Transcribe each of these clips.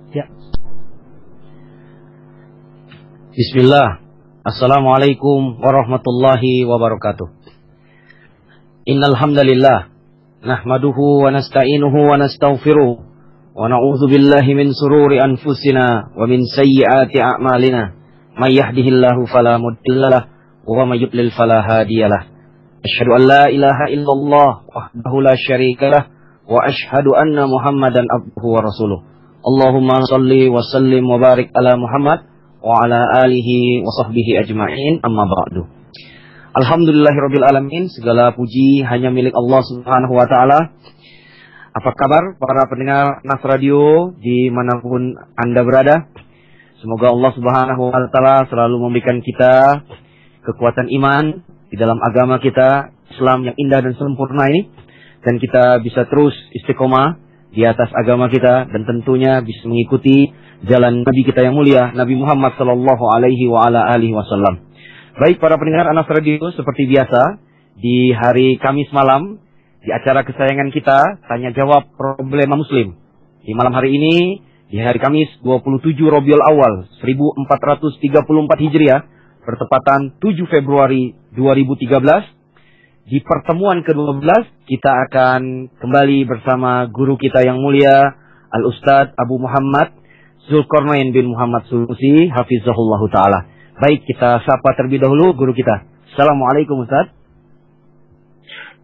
Ya. Bismillah. Assalamualaikum warahmatullahi wabarakatuh. Innal hamdalillah nahmaduhu wa nasta'inuhu wa nastaghfiruh wa na'udzu billahi min sururi anfusina wa min sayyiati a'malina. May yahdihillahu fala mudilla lahu wa may yudlil fala hadiyalah. Asyhadu an la ilaha illallah wahdahu la syarika lah wa asyhadu anna Muhammadan abduhu wa rasuluh. Allahumma shalli wa sallim wa barik ala Muhammad wa ala alihi wa sahbihi ajma'in, amma ba'du. Alhamdulillahirabbil alamin, segala puji hanya milik Allah Subhanahu wa taala. Apa kabar para pendengar Nas Radio dimanapun Anda berada? Semoga Allah Subhanahu wa taala selalu memberikan kita kekuatan iman di dalam agama kita, Islam yang indah dan sempurna ini, dan kita bisa terus istiqomah di atas agama kita, dan tentunya bisa mengikuti jalan Nabi kita yang mulia, Nabi Muhammad sallallahu alaihi wa ala alihi wasallam. Baik para pendengar Anas Radio, seperti biasa di hari Kamis malam di acara kesayangan kita, tanya jawab problema muslim. Di malam hari ini, di hari Kamis 27 Rabiul Awal 1434 Hijriah, bertepatan 7 Februari 2013, di pertemuan ke-12 kita akan kembali bersama guru kita yang mulia, Al-Ustadz Abu Muhammad Zulkarnain bin Muhammad Sunusi, hafizahullah ta'ala. Baik, kita sapa terlebih dahulu guru kita. Assalamualaikum Ustadz.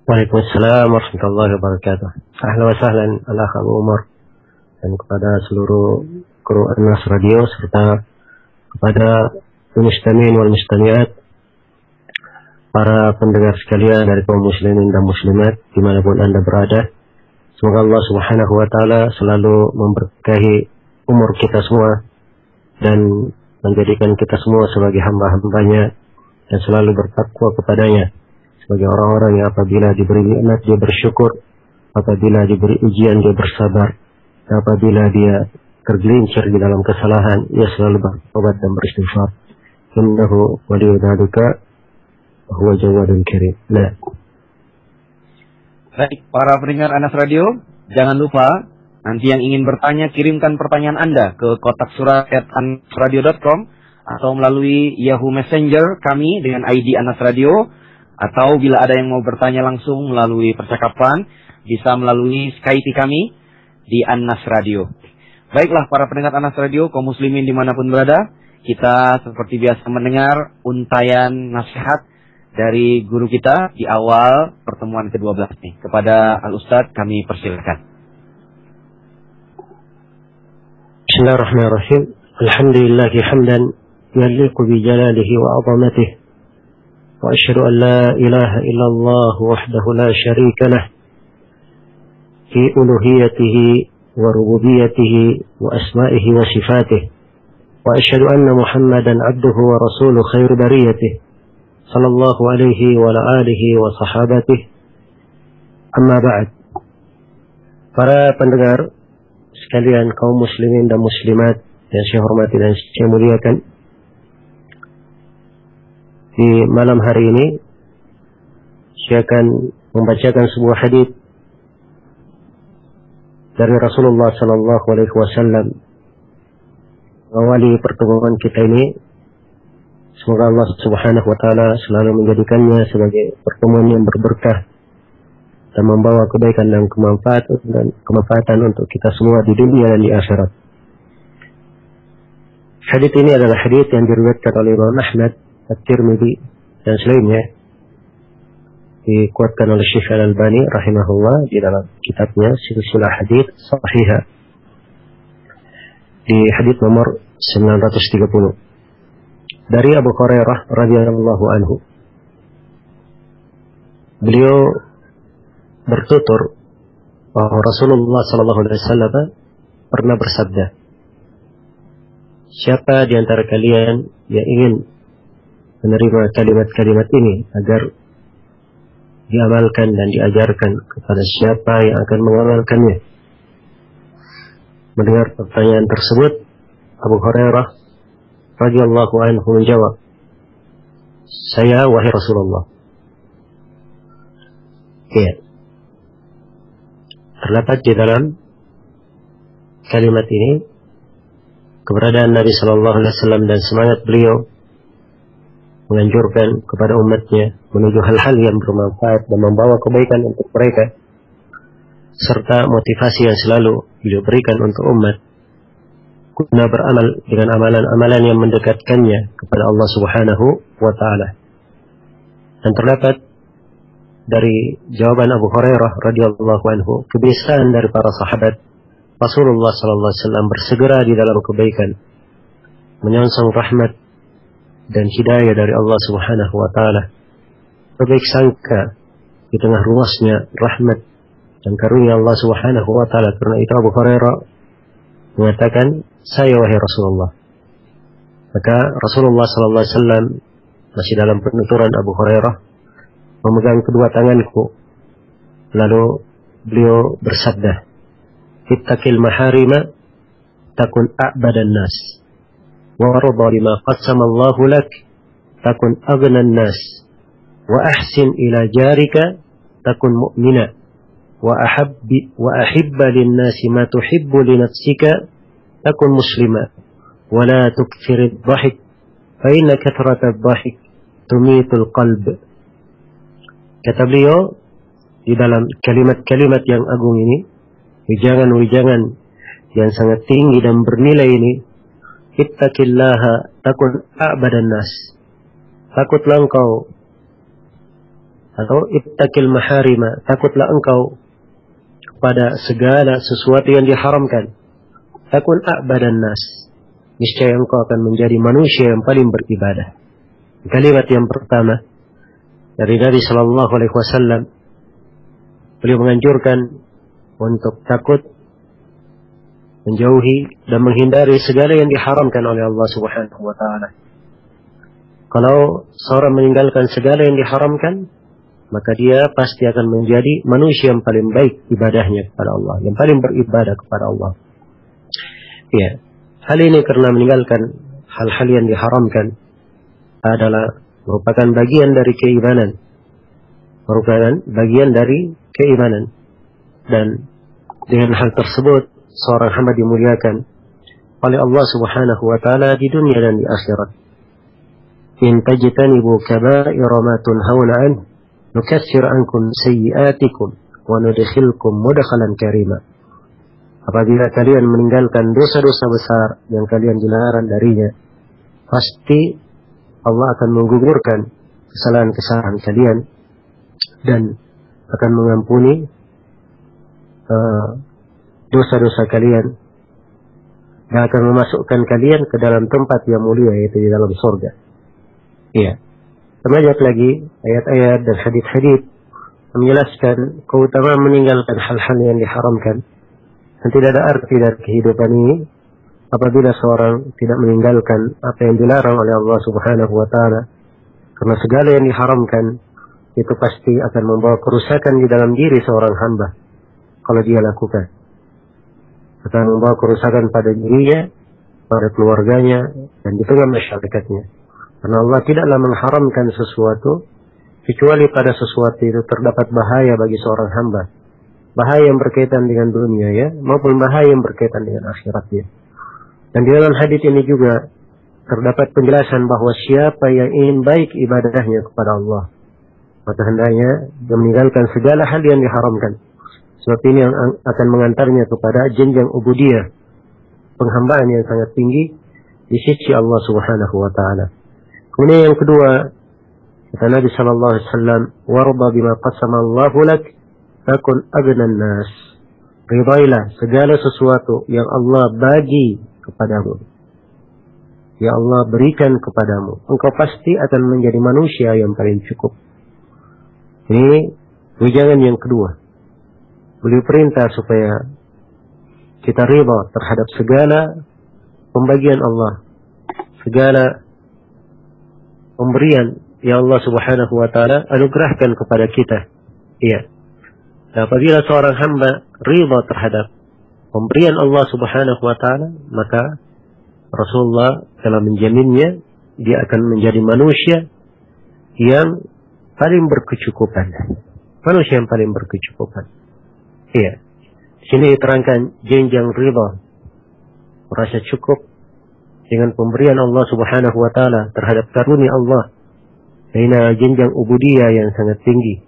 Waalaikumsalam warahmatullahi wabarakatuh. Ahlan wa sahlan ala Abu Umar, dan kepada seluruh kru Anas Radio serta kepada muslimin wal mustamiat, para pendengar sekalian dari kaum muslimin dan muslimat dimanapun Anda berada. Semoga Allah Subhanahu wa taala selalu memberkahi umur kita semua dan menjadikan kita semua sebagai hamba-hambanya dan selalu bertakwa kepadanya, sebagai orang-orang yang apabila diberi nikmat dia bersyukur, apabila diberi ujian dia bersabar, dan apabila dia tergelincir di dalam kesalahan ia selalu bertobat dan beristighfar. Innahu waliyyu dzalika huwa jawadun karim. Nah. Baik, para pendengar Anas Radio, jangan lupa nanti yang ingin bertanya kirimkan pertanyaan Anda ke kotak surat @anasradio.com atau melalui Yahoo Messenger kami dengan ID Anas Radio, atau bila ada yang mau bertanya langsung melalui percakapan bisa melalui Skype kami di Anas Radio. Baiklah para pendengar Anas Radio, kaum muslimin dimanapun berada, kita seperti biasa mendengar untayan nasihat dari guru kita di awal pertemuan ke-12 nih. Kepada Al-Ustadz kami persilakan. Bismillahirrahmanirrahim. Alhamdulillahi hamdan yaliqu bi jalalihi wa 'azamatihi. Wa asyhadu an la ilaha illallah wahdahu la syarika lah fi uluhiyatihi wa rububiyyatihi wa asma'ihi wa sifatihi. Wa asyhadu anna Muhammadan 'abduhu wa rasuluhu khairu bariyatihi sallallahu alaihi wa alihi wa sahabatih. Amma ba'd. Para pendengar sekalian kaum muslimin dan muslimat yang saya hormati dan saya muliakan, di malam hari ini saya akan membacakan sebuah hadis dari Rasulullah sallallahu alaihi wasallam. Awali pertemuan kita ini, semoga Allah Subhanahu wa taala selalu menjadikannya sebagai pertemuan yang berberkah dan membawa kebaikan dan kemanfaatan untuk kita semua di dunia dan di akhirat. Hadis ini adalah hadis yang diriwayatkan oleh Imam Ahmad, At-Tirmidzi dan selainnya, dikuatkan oleh Syekh Al-Albani rahimahullah di dalam kitabnya Silsilah Hadits Shahihah di hadis nomor 930. Dari Abu Hurairah radhiyallahu anhu, beliau bertutur bahwa Rasulullah sallallahu alaihi wasallam pernah bersabda, siapa di antara kalian yang ingin menerima kalimat-kalimat ini agar diamalkan dan diajarkan kepada siapa yang akan mengamalkannya. Mendengar pertanyaan tersebut, Abu Hurairah radhiyallahu anhu menjawab, saya wahai Rasulullah. Ya, terdapat di dalam kalimat ini keberadaan Nabi Shallallahu Alaihi Wasallam dan semangat beliau menganjurkan kepada umatnya menuju hal-hal yang bermanfaat dan membawa kebaikan untuk mereka, serta motivasi yang selalu beliau berikan untuk umat guna beramal dengan amalan-amalan yang mendekatkannya kepada Allah Subhanahu wa Ta'ala. Dan terdapat dari jawaban Abu Hurairah radhiyallahu anhu, kebiasaan dari para sahabat Rasulullah sallallahu alaihi wasallam bersegera di dalam kebaikan, menyongsong rahmat dan hidayah dari Allah Subhanahu wa Ta'ala, berbaik sangka di tengah luasnya rahmat dan karunia Allah Subhanahu wa Ta'ala. Karena itu Abu Hurairah mengatakan, saya wahai Rasulullah. Maka Rasulullah sallallahu alaihi wasallam masih dalam penuturan Abu Hurairah memegang kedua tanganku, lalu beliau bersabda, ittaqil maharima takun a'badan nas warda bima qassama Allah lak takun aghnan nas wa ahsin ila jarika takun mu'mina wa ahibba lin nasi ma tuhibbu li nafsika takun muslima wa la tukthir ad-dhahik fa inna kathrata ad-dhahik tumitul qalb. Kata beliau di dalam kalimat-kalimat yang agung ini, wijangan-wijangan yang sangat tinggi dan bernilai ini, ittaqillaha takun a'badan nas. Takutlah engkau, atau ittaqil maharima, takutlah engkau pada segala sesuatu yang diharamkan. Takun a'badan nas. Niscaya engkau akan menjadi manusia yang paling beribadah. Kalimat yang pertama dari Nabi Sallallahu Alaihi Wasallam, beliau menganjurkan untuk takut, menjauhi dan menghindari segala yang diharamkan oleh Allah Subhanahu wa Ta'ala. Kalau seorang meninggalkan segala yang diharamkan, maka dia pasti akan menjadi manusia yang paling baik ibadahnya kepada Allah, yang paling beribadah kepada Allah. Ya, hal ini karena meninggalkan hal-hal yang diharamkan adalah merupakan bagian dari keimanan, dan dengan hal tersebut seorang hamba dimuliakan oleh Allah Subhanahu wa Ta'ala di dunia dan di akhirat. In tajtanibu kaba'ira ma tunhauna an nukaffir ankum sayyi'atikum wa nudkhilkum mudkhalan karima. Apabila kalian meninggalkan dosa-dosa besar yang kalian dilarang darinya, pasti Allah akan menggugurkan kesalahan-kesalahan kalian dan akan mengampuni dosa-dosa kalian dan akan memasukkan kalian ke dalam tempat yang mulia, yaitu di dalam surga. Iya. Banyak lagi ayat-ayat dan hadits-hadits menjelaskan keutamaan meninggalkan hal-hal yang diharamkan. Dan tidak ada arti dari kehidupan ini apabila seorang tidak meninggalkan apa yang dilarang oleh Allah Subhanahu wa Ta'ala. Karena segala yang diharamkan itu pasti akan membawa kerusakan di dalam diri seorang hamba kalau dia lakukan. Akan membawa kerusakan pada dirinya, pada keluarganya, dan di tengah masyarakatnya. Karena Allah tidaklah mengharamkan sesuatu kecuali pada sesuatu itu terdapat bahaya bagi seorang hamba. Bahaya yang berkaitan dengan dunia ya, maupun bahaya yang berkaitan dengan akhiratnya. Dan di dalam hadis ini juga terdapat penjelasan bahwa siapa yang ingin baik ibadahnya kepada Allah, maka hendaknya dia meninggalkan segala hal yang diharamkan. Sebab ini yang akan mengantarnya kepada jenjang ubudiyah, penghambaan yang sangat tinggi di sisi Allah Subhanahu wa Ta'ala. Kemudian yang kedua, kata Nabi sallallahu alaihi wasallam, "Warda bima qassama Allahu lak, takun aghnan nas." Ridailah segala sesuatu yang Allah bagi kepadamu, ya Allah berikan kepadamu, engkau pasti akan menjadi manusia yang paling cukup. Ini wejangan yang kedua. Beliau perintah supaya kita ridha terhadap segala pembagian Allah, segala pemberian yang Allah Subhanahu wa Ta'ala anugerahkan kepada kita. Iya. Dan apabila seorang hamba ridha terhadap pemberian Allah Subhanahu wa Ta'ala, maka Rasulullah telah menjaminnya dia akan menjadi manusia yang paling berkecukupan. Manusia yang paling berkecukupan. Iya. Sini diterangkan jenjang ridha, merasa cukup dengan pemberian Allah Subhanahu wa taala terhadap karunia Allah, baina jenjang ubudiyah yang sangat tinggi.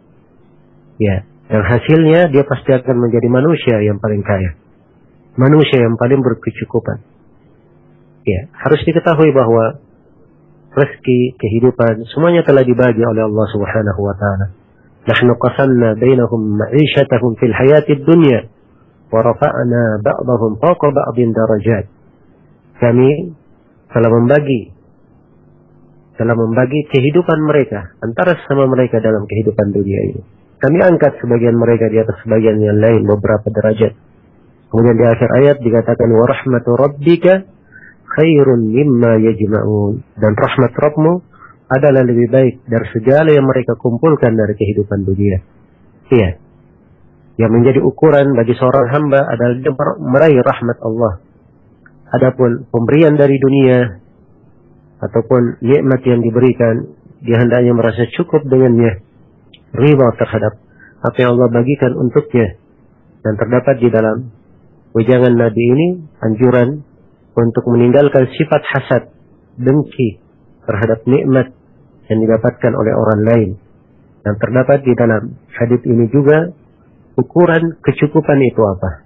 Ya, dan hasilnya dia pasti akan menjadi manusia yang paling kaya, manusia yang paling berkecukupan. Ya, harus diketahui bahwa rezeki, kehidupan, semuanya telah dibagi oleh Allah Subhanahu wa taala. Nahnu qasamna bainahum ma'ishatahum fil hayatid dunya wa rafa'na ba'dahum fawqa ba'din darajat. Kami telah membagi kehidupan mereka antara sama mereka dalam kehidupan dunia ini. Kami angkat sebagian mereka di atas sebagian yang lain beberapa derajat. Kemudian di akhir ayat dikatakan wa rahmatu rabbika khairun mimma yajma'un, dan rahmat Rabbmu adalah lebih baik dari segala yang mereka kumpulkan dari kehidupan dunia. Iya. Yang menjadi ukuran bagi seorang hamba adalah dia meraih rahmat Allah. Adapun pemberian dari dunia ataupun nikmat yang diberikan, dia hendaknya merasa cukup dengannya, riba terhadap apa yang Allah bagikan untuknya. Dan terdapat di dalam wejangan Nabi ini anjuran untuk meninggalkan sifat hasad, dengki terhadap nikmat yang didapatkan oleh orang lain. Dan terdapat di dalam hadis ini juga ukuran kecukupan itu apa?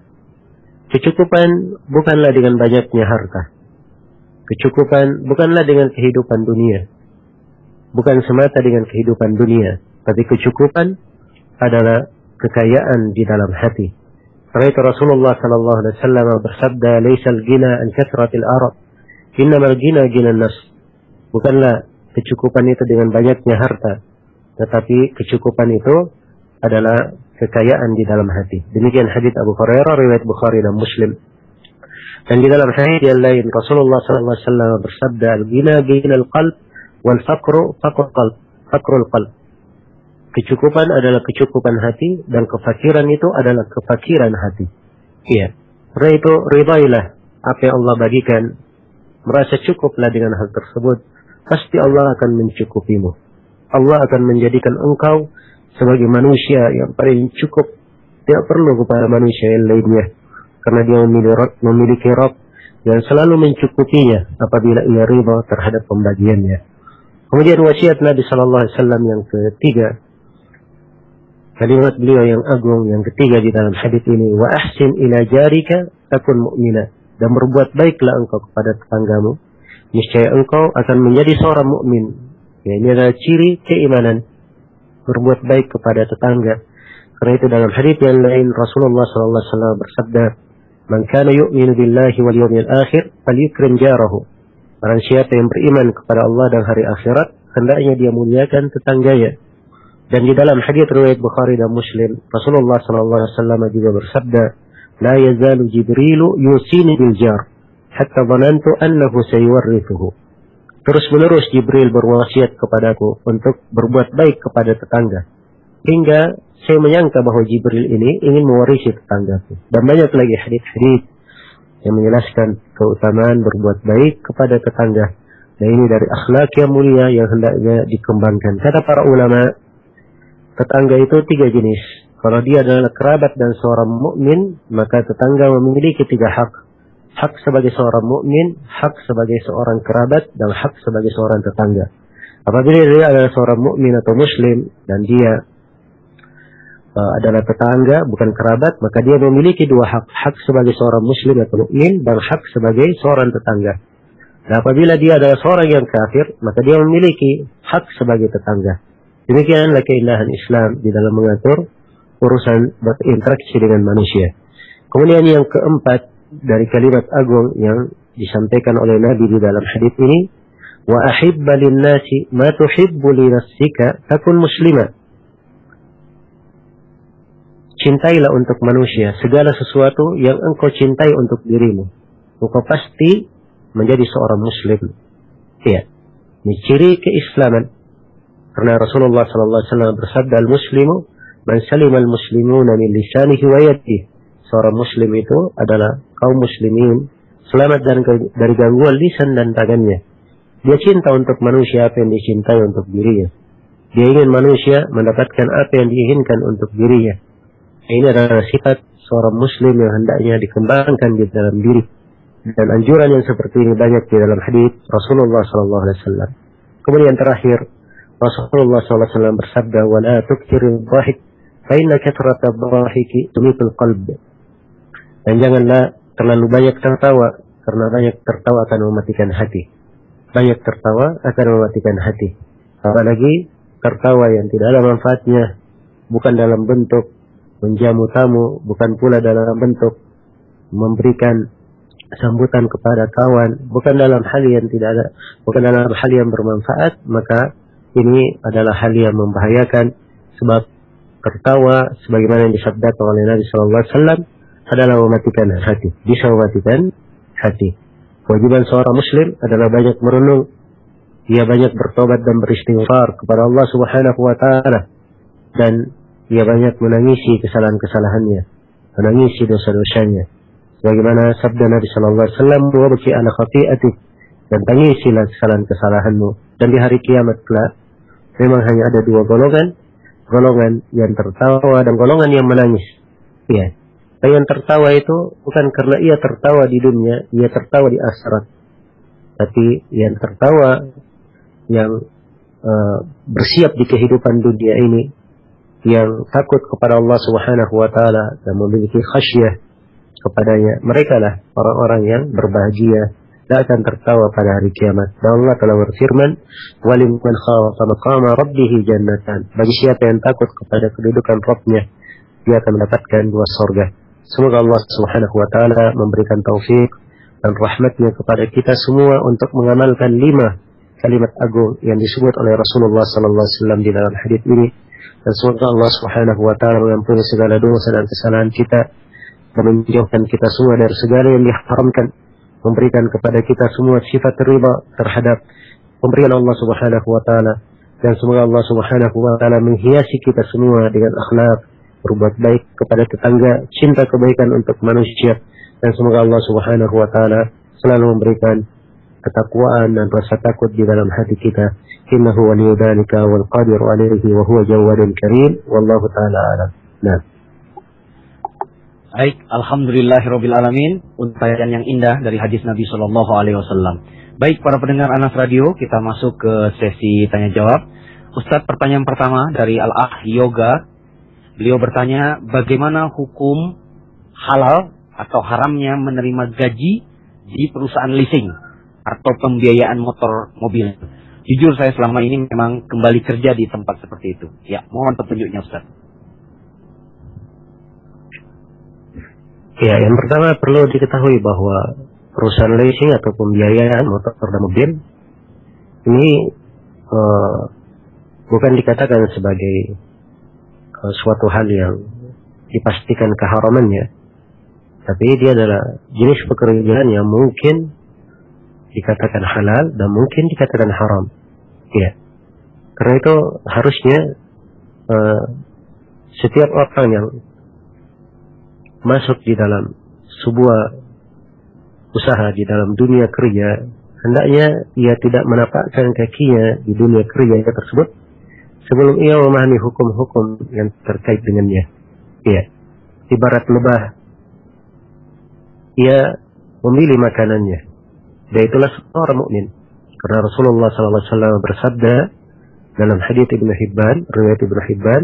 Kecukupan bukanlah dengan banyaknya harta. Kecukupan bukanlah dengan kehidupan dunia. Bukan semata dengan kehidupan dunia, tapi kecukupan adalah kekayaan di dalam hati. Karena itu Rasulullah sallallahu alaihi wasallam bersabda, "Laisal ghina an kathratil arad, innamal ghina ghinan nafs." Bukanlah kecukupan itu dengan banyaknya harta, tetapi kecukupan itu adalah kekayaan di dalam hati. Demikian hadits Abu Hurairah riwayat Bukhari dan Muslim. Dan di dalam hadits yang lain Rasulullah sallallahu alaihi wasallam bersabda, "Al-ghina ghinal qalb wal faqru faqrul qalb." Kecukupan adalah kecukupan hati, dan kefakiran itu adalah kefakiran hati. Iya. Karena itu ridailah apa yang Allah bagikan, merasa cukuplah dengan hal tersebut, pasti Allah akan mencukupimu. Allah akan menjadikan engkau sebagai manusia yang paling cukup, tidak perlu kepada manusia yang lainnya, karena dia memiliki Rabb yang selalu mencukupinya apabila ia ridha terhadap pembagiannya. Kemudian wasiat Nabi sallallahu alaihi wasallam yang ketiga, kalimat beliau yang agung yang ketiga di dalam hadis ini, wa ahsin ila jarika takun mu'mina, dan berbuat baiklah engkau kepada tetanggamu, niscaya engkau akan menjadi seorang mukmin. Ya, ini adalah ciri keimanan, berbuat baik kepada tetangga. Karena itu dalam hadis yang lain Rasulullah sallallahu alaihi wasallam bersabda, "Man kana yu'minu billahi wal yawmil akhir falyukrim jarahu." Barang siapa yang beriman kepada Allah dan hari akhirat, hendaknya dia muliakan tetangganya. Dan di dalam hadits riwayat Bukhari dan Muslim, Rasulullah sallallahu alaihi wasallam juga bersabda, "La yazalu Jibrilu yusini bil jar, hatta dhanantu annahu sayuwarrithuhu." Terus-menerus Jibril berwasiat kepadaku untuk berbuat baik kepada tetangga, hingga saya menyangka bahwa Jibril ini ingin mewarisi tetanggaku. Dan banyak lagi hadits-hadits yang menjelaskan keutamaan berbuat baik kepada tetangga. Dan ini dari akhlak yang mulia yang hendaknya dikembangkan. Kata para ulama, tetangga itu 3 jenis. Kalau dia adalah kerabat dan seorang mukmin, maka tetangga memiliki 3 hak. Hak sebagai seorang mukmin, hak sebagai seorang kerabat, dan hak sebagai seorang tetangga. Apabila dia adalah seorang mukmin atau muslim dan dia adalah tetangga bukan kerabat, maka dia memiliki 2 hak. Hak sebagai seorang muslim atau mukmin, dan hak sebagai seorang tetangga. Dan apabila dia adalah seorang yang kafir, maka dia memiliki hak sebagai tetangga. Demikianlah keindahan Islam di dalam mengatur urusan berinteraksi dengan manusia. Kemudian yang keempat dari kalimat agung yang disampaikan oleh Nabi di dalam hadis ini, wa ahibba lin-nasi ma tuhibbu li nafsika takun muslima. Cintailah untuk manusia segala sesuatu yang engkau cintai untuk dirimu, engkau pasti menjadi seorang muslim. Ya, ini ciri keislaman. Karena Rasulullah sallallahu alaihi wasallam bersabda, "Al-muslimu man salima al-muslimuna min lisanihi wa yadihi." Seorang muslim itu adalah kaum muslimin selamat dari gangguan lisan dan tangannya. Dia cinta untuk manusia apa yang dicintai untuk dirinya. Dia ingin manusia mendapatkan apa yang diinginkan untuk dirinya. Ini adalah sifat seorang muslim yang hendaknya dikembangkan di dalam diri. Dan anjuran yang seperti ini banyak di dalam hadis Rasulullah SAW. Kemudian terakhir, Rasulullah SAW bersabda, "Wala tukthiril dhahik, fa inna kathrata dhahiki tumitul qalb." Dan janganlah terlalu banyak tertawa, karena banyak tertawa akan mematikan hati. Banyak tertawa akan mematikan hati. Apalagi tertawa yang tidak ada manfaatnya, bukan dalam bentuk menjamu tamu, bukan pula dalam bentuk memberikan sambutan kepada kawan, bukan dalam hal yang tidak ada, bukan dalam hal yang bermanfaat, maka ini adalah hal yang membahayakan. Sebab tertawa sebagaimana yang disabdakan oleh Nabi SAW adalah mematikan hati, bisa mematikan hati. Kewajiban seorang muslim adalah banyak merenung, ia banyak bertobat dan beristighfar kepada Allah Subhanahu wa taala, dan ia banyak menangisi kesalahan-kesalahannya, menangisi dosa-dosanya. Sebagaimana sabda Nabi sallallahu alaihi wasallam, "Wa baki ala khati'atik," dan tangisilah kesalahan-kesalahanmu. Dan di hari kiamat kelak memang hanya ada dua golongan, golongan yang tertawa dan golongan yang menangis. Ya. Dan yang tertawa itu bukan karena ia tertawa di dunia, ia tertawa di akhirat. Tapi yang tertawa, yang bersiap di kehidupan dunia ini, yang takut kepada Allah Subhanahu wa taala dan memiliki khasyah kepadanya, mereka lah orang-orang yang berbahagia dan akan tertawa pada hari kiamat. Dan Allah telah berfirman, "Waliman khafa maqama rabbih jannatan." Bagi siapa yang takut kepada kedudukan Rabbnya, dia akan mendapatkan dua surga. Semoga Allah Subhanahu wa taala memberikan taufik dan rahmatnya kepada kita semua untuk mengamalkan 5 kalimat agung yang disebut oleh Rasulullah sallallahu alaihi wasallam di dalam hadis ini. Dan semoga Allah Subhanahu wa taala mengampuni segala dosa dan kesalahan kita dan menjauhkan kita semua dari segala yang diharamkan, memberikan kepada kita semua sifat ridha terhadap pemberian Allah Subhanahu wa taala. Dan semoga Allah Subhanahu wa taala menghiasi kita semua dengan akhlak, berbuat baik kepada tetangga, cinta kebaikan untuk manusia. Dan semoga Allah Subhanahu wa taala selalu memberikan ketakwaan dan rasa takut di dalam hati kita. Innahu waliyyu dzalika wal qadiru alaihi wa huwa jawadun karim, wallahu taala alam. Nah. Baik, alhamdulillahirabbil alamin, untayan yang indah dari hadis Nabi sallallahu alaihi wasallam. Baik, para pendengar Anas Radio, kita masuk ke sesi tanya jawab. Ustadz, pertanyaan pertama dari Al-Ah Yoga. Beliau bertanya, bagaimana hukum halal atau haramnya menerima gaji di perusahaan leasing atau pembiayaan motor mobil? Jujur saya selama ini memang kembali kerja di tempat seperti itu. Ya, mohon petunjuknya Ustadz. Ya, yang pertama perlu diketahui bahwa perusahaan leasing atau pembiayaan motor dan mobil ini bukan dikatakan sebagai suatu hal yang dipastikan keharamannya, tapi dia adalah jenis pekerjaan yang mungkin dikatakan halal dan mungkin dikatakan haram. Ya, karena itu harusnya setiap orang yang masuk di dalam sebuah usaha di dalam dunia kerja, hendaknya ia tidak menapakkan kakinya di dunia kerja tersebut sebelum ia memahami hukum-hukum yang terkait dengannya. Ya, ibarat lebah, ia memilih makanannya. Dan itulah seorang mukmin. Karena Rasulullah SAW bersabda dalam hadits Ibnu Hibban, riwayat Ibnu Hibban,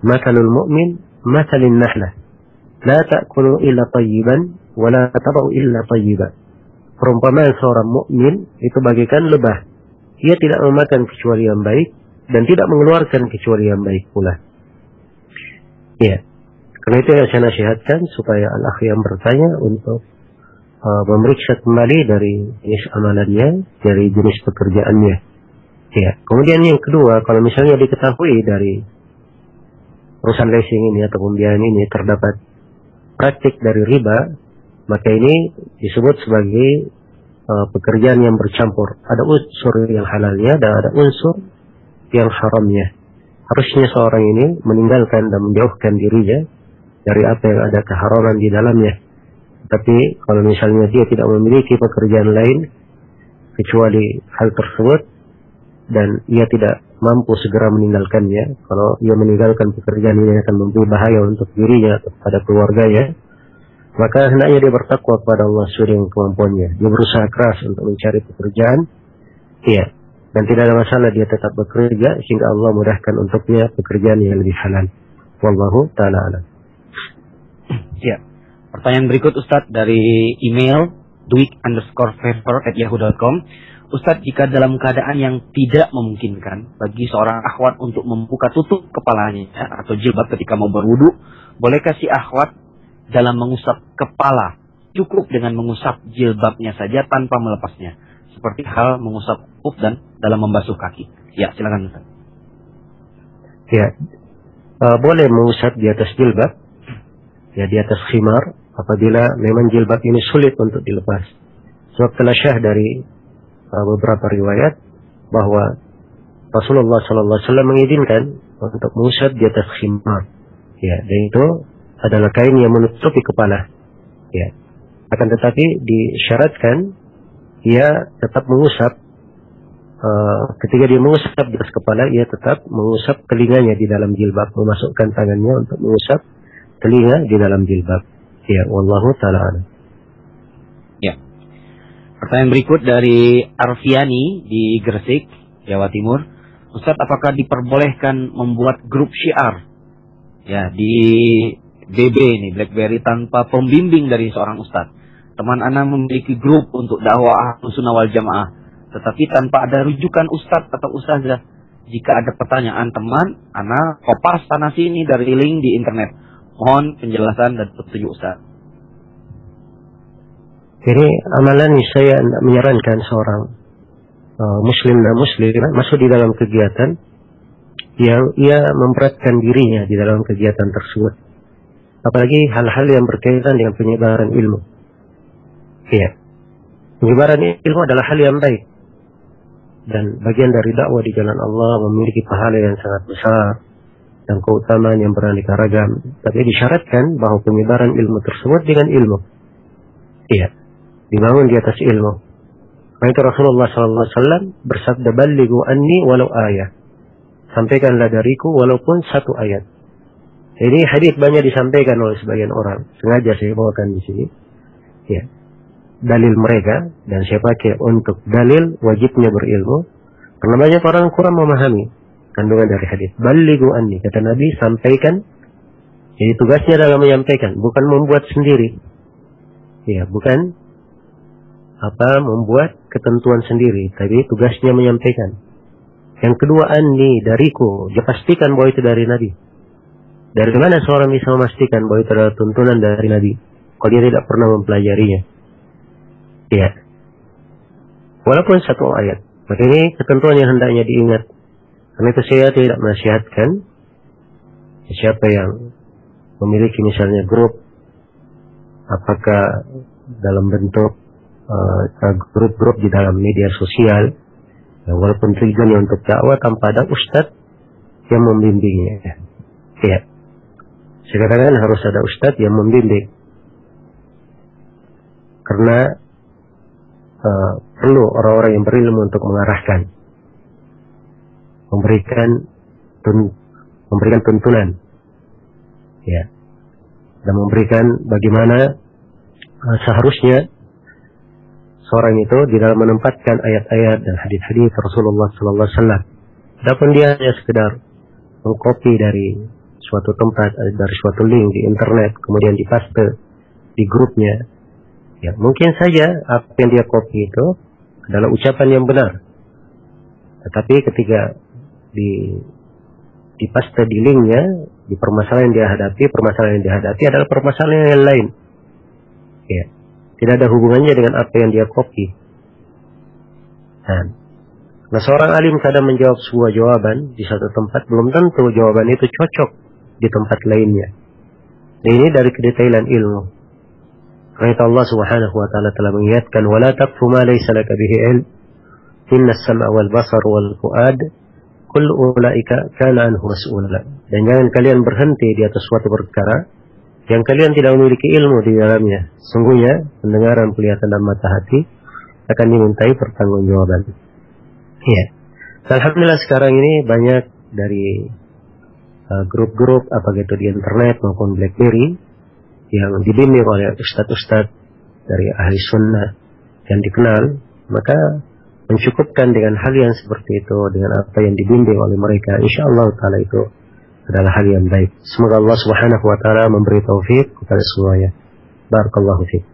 "Makalul mu'min makalin nahlah. La ta'kulu illa tayyiban wa la tabau illa tayyiban." Perumpamaan seorang mukmin itu bagaikan lebah. Ia tidak memakan kecuali yang baik dan tidak mengeluarkan kecuali yang baik pula. Ya. Karena itu saya nasihatkan supaya al-akh yang bertanya untuk memeriksa kembali dari jenis amalannya, dari jenis pekerjaannya. Ya. Kemudian yang kedua, kalau misalnya diketahui dari perusahaan leasing ini atau pembiayaan ini terdapat praktik dari riba, maka ini disebut sebagai pekerjaan yang bercampur. Ada unsur yang halalnya dan ada unsur yang haramnya. Harusnya seorang ini meninggalkan dan menjauhkan dirinya dari apa yang ada keharaman di dalamnya. Tapi kalau misalnya dia tidak memiliki pekerjaan lain kecuali hal tersebut dan ia tidak mampu segera meninggalkannya, kalau ia meninggalkan pekerjaan ini akan memberi bahaya untuk dirinya atau pada keluarganya, maka hendaknya dia bertakwa kepada Allah sesuai dengan kemampuannya. Dia berusaha keras untuk mencari pekerjaan, iya, dan tidak ada masalah dia tetap bekerja sehingga Allah mudahkan untuknya pekerjaan yang lebih halal. Wallahu ta'ala alam. Ya. Pertanyaan berikut Ustadz dari email dwik_favor@yahoo.com. Ustadz, jika dalam keadaan yang tidak memungkinkan bagi seorang akhwat untuk membuka tutup kepalanya atau jilbab ketika mau berwudu, bolehkah si akhwat dalam mengusap kepala cukup dengan mengusap jilbabnya saja tanpa melepasnya, seperti hal mengusap dan dalam membasuh kaki? Ya, silakan Ustaz. Ya, boleh mengusap di atas jilbab, ya di atas khimar, apabila memang jilbab ini sulit untuk dilepas. Sebab telah syah dari beberapa riwayat bahwa Rasulullah SAW mengizinkan untuk mengusap di atas khimar, ya, dan itu adalah kain yang menutupi kepala, ya. Akan tetapi disyaratkan ia tetap mengusap, ketika dia mengusap di atas kepala, ia tetap mengusap telinganya di dalam jilbab, memasukkan tangannya untuk mengusap telinga di dalam jilbab. Ya, wallahu ta'ala a'lam. Ya. Pertanyaan berikut dari Arfiani di Gresik, Jawa Timur. Ustadz, apakah diperbolehkan membuat grup syiar ya di BB ini, BlackBerry, tanpa pembimbing dari seorang ustadz? Teman ana memiliki grup untuk dakwah Ahlussunnah wal Jamaah, tetapi tanpa ada rujukan ustadz atau ustazah. Jika ada pertanyaan teman, ana kopas sana sini dari link di internet. Mohon penjelasan dan petunjuk ustaz. Jadi amalan ini saya menyarankan seorang muslim dan muslimah masuk di dalam kegiatan yang ia memberatkan dirinya di dalam kegiatan tersebut. Apalagi hal-hal yang berkaitan dengan penyebaran ilmu. Iya. Penyebaran ilmu adalah hal yang baik. Dan bagian dari dakwah di jalan Allah memiliki pahala yang sangat besar dan keutamaan yang beraneka ragam. Tapi disyaratkan bahwa penyebaran ilmu tersebut dengan ilmu. Iya. Dibangun di atas ilmu. Karena itu Rasulullah SAW bersabda, "Ballighu anni walau ayah." Sampaikanlah dariku walaupun satu ayat. Ini hadis banyak disampaikan oleh sebagian orang. Sengaja saya bawakan di sini. Ya. Dalil mereka, dan saya pakai untuk dalil wajibnya berilmu. Karena banyak orang kurang memahami kandungan dari hadis. Ballighu anni, kata Nabi, sampaikan. Jadi tugasnya adalah menyampaikan, bukan membuat sendiri. Ya, bukan membuat ketentuan sendiri, tapi tugasnya menyampaikan. Yang kedua, anni, dariku. Dia pastikan bahwa itu dari Nabi. Dari mana seorang bisa memastikan bahwa itu adalah tuntunan dari Nabi kalau dia tidak pernah mempelajarinya? Ya. Walaupun satu ayat. Maka ini ketentuan yang hendaknya diingat. Karena itu saya tidak menasihatkan siapa yang memiliki misalnya grup, apakah dalam bentuk grup-grup di dalam media sosial, ya, walaupun tujuannya untuk dakwah, tanpa ada ustadz yang membimbingnya. Ya. Saya katakan harus ada ustadz yang membimbing. Karena perlu orang-orang yang berilmu untuk mengarahkan, memberikan tuntunan, ya, dan memberikan bagaimana seharusnya seorang itu di dalam menempatkan ayat-ayat dan hadis-hadis Rasulullah Sallallahu Alaihi Wasallam. Adapun dia hanya sekedar mengcopy dari suatu tempat, dari suatu link di internet, kemudian dipaste di grupnya. Ya, mungkin saja apa yang dia copy itu adalah ucapan yang benar. Tetapi ketika dipaste di linknya, di permasalahan yang dia hadapi adalah permasalahan yang lain. Ya. Tidak ada hubungannya dengan apa yang dia copy. Nah, seorang alim kadang menjawab sebuah jawaban di satu tempat, belum tentu jawaban itu cocok di tempat lainnya. Nah, ini dari kedetailan ilmu. Karena itu Allah Subhanahu wa taala telah mengingatkan, "Wala taqfu ma laysa laka bihi ilm, inna as-sam'a wal basar wal fuad, kullu ulaika kana anhu mas'ula." Dan jangan kalian berhenti di atas suatu perkara yang kalian tidak memiliki ilmu di dalamnya. Sungguhnya pendengaran, penglihatan, dan mata hati akan dimintai pertanggungjawaban. Ya. Alhamdulillah sekarang ini banyak dari grup-grup, apakah itu di internet maupun BlackBerry, yang dibimbing oleh ustadz-ustadz dari ahli sunnah yang dikenal, maka mencukupkan dengan hal yang seperti itu, dengan apa yang dibimbing oleh mereka, insyaallah taala itu adalah hal yang baik. Semoga Allah Subhanahu wa taala memberi taufik kepada semuanya. Barakallahu fiik.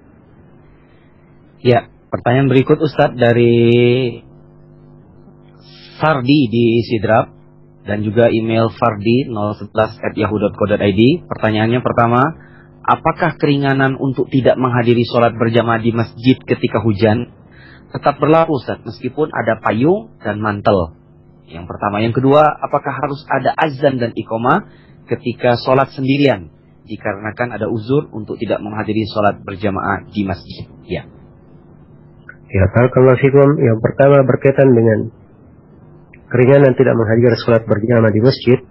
Ya, pertanyaan berikut Ustadz dari Fardi di Sidrap dan juga email fardi011@yahoo.co.id. Pertanyaannya pertama, apakah keringanan untuk tidak menghadiri sholat berjamaah di masjid ketika hujan tetap berlaku Ustaz meskipun ada payung dan mantel? Yang pertama. Yang kedua, apakah harus ada azan dan iqamah ketika sholat sendirian dikarenakan ada uzur untuk tidak menghadiri sholat berjamaah di masjid? Ya. Ya, barakallahu fikum. Yang pertama berkaitan dengan keringanan tidak menghadiri sholat berjamaah di masjid,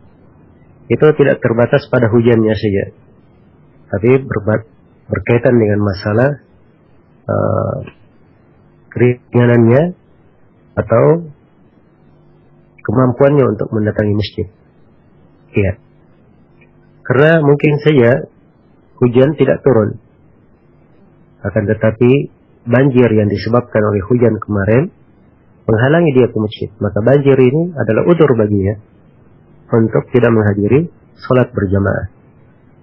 itu tidak terbatas pada hujannya saja, tapi berkaitan dengan masalah keringanannya atau kemampuannya untuk mendatangi masjid. Iya. Karena mungkin saja hujan tidak turun, akan tetapi banjir yang disebabkan oleh hujan kemarin menghalangi dia ke masjid, maka banjir ini adalah udzur baginya untuk tidak menghadiri sholat berjamaah.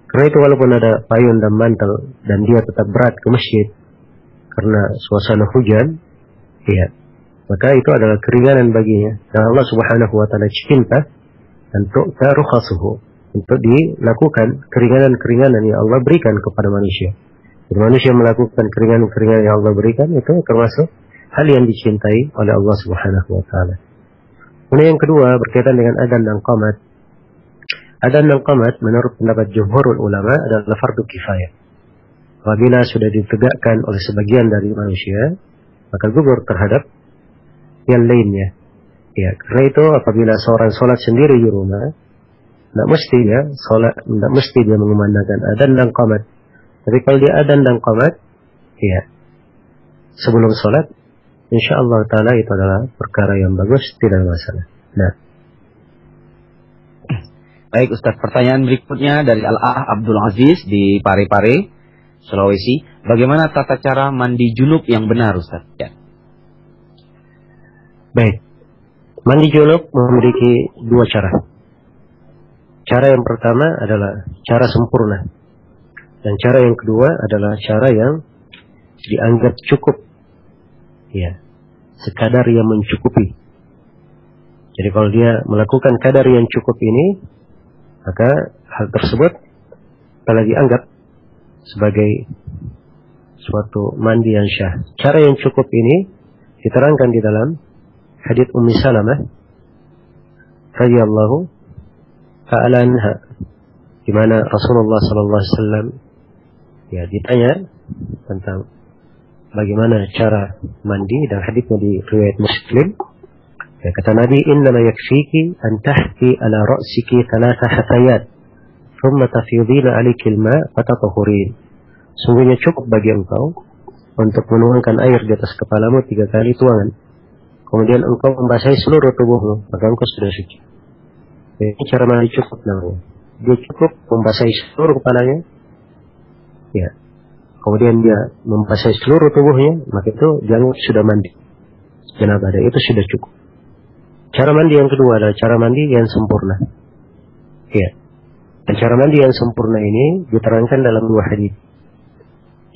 Karena itu walaupun ada payung dan mantel dan dia tetap berat ke masjid karena suasana hujan, ya, maka itu adalah keringanan baginya. Dan Allah Subhanahu wa taala cinta untuk tarukhasuhu, untuk dilakukan keringanan-keringanan yang Allah berikan kepada manusia. Jadi manusia melakukan keringanan-keringanan yang Allah berikan itu termasuk hal yang dicintai oleh Allah Subhanahu wa taala. Kemudian yang kedua berkaitan dengan adzan dan qamat. Adzan dan qamat menurut pendapat jumhurul ulama adalah fardu kifayah. Apabila sudah ditegakkan oleh sebagian dari manusia, maka gugur terhadap yang lainnya. Ya, karena itu apabila seorang sholat sendiri di rumah, tidak mesti dia mengumandangkan adzan dan qamat. Tapi kalau dia adzan dan qamat, ya, sebelum sholat, insyaallah taala itu adalah perkara yang bagus, tidak masalah. Nah. Baik Ustaz, pertanyaan berikutnya dari Al-Ah Abdul Aziz di Parepare, Sulawesi. Bagaimana tata cara mandi junub yang benar Ustaz? Ya. Baik. Mandi junub memiliki dua cara. Cara yang pertama adalah cara sempurna. Dan cara yang kedua adalah cara yang dianggap cukup. Ya. Sekadar yang mencukupi. Jadi kalau dia melakukan kadar yang cukup ini, maka hal tersebut telah dianggap sebagai suatu mandi yang syah. Cara yang cukup ini diterangkan di dalam hadits Ummi Salamah radhiyallahu ta'ala anha, di mana Rasulullah sallallahu alaihi wasallam ya ditanya tentang bagaimana cara mandi, dan haditsnya di riwayat Muslim. Ya, kata Nabi, innama yakfiki an tahti ala ra'siki thalatha hafayat thumma tafidhina alayki al-ma' fatatahhurin. Sungguhnya cukup bagi engkau untuk menuangkan air di atas kepalamu 3 kali tuangan, kemudian engkau membasahi seluruh tubuhmu, maka engkau sudah suci. Ini cara mandi cukup namanya. Dia cukup membasahi seluruh kepalanya, ya, kemudian dia membasahi seluruh tubuhnya, maka itu dianggap sudah mandi janabah, itu sudah cukup. Cara mandi yang kedua adalah cara mandi yang sempurna. Ya. Dan cara mandi yang sempurna ini diterangkan dalam 2 hadis.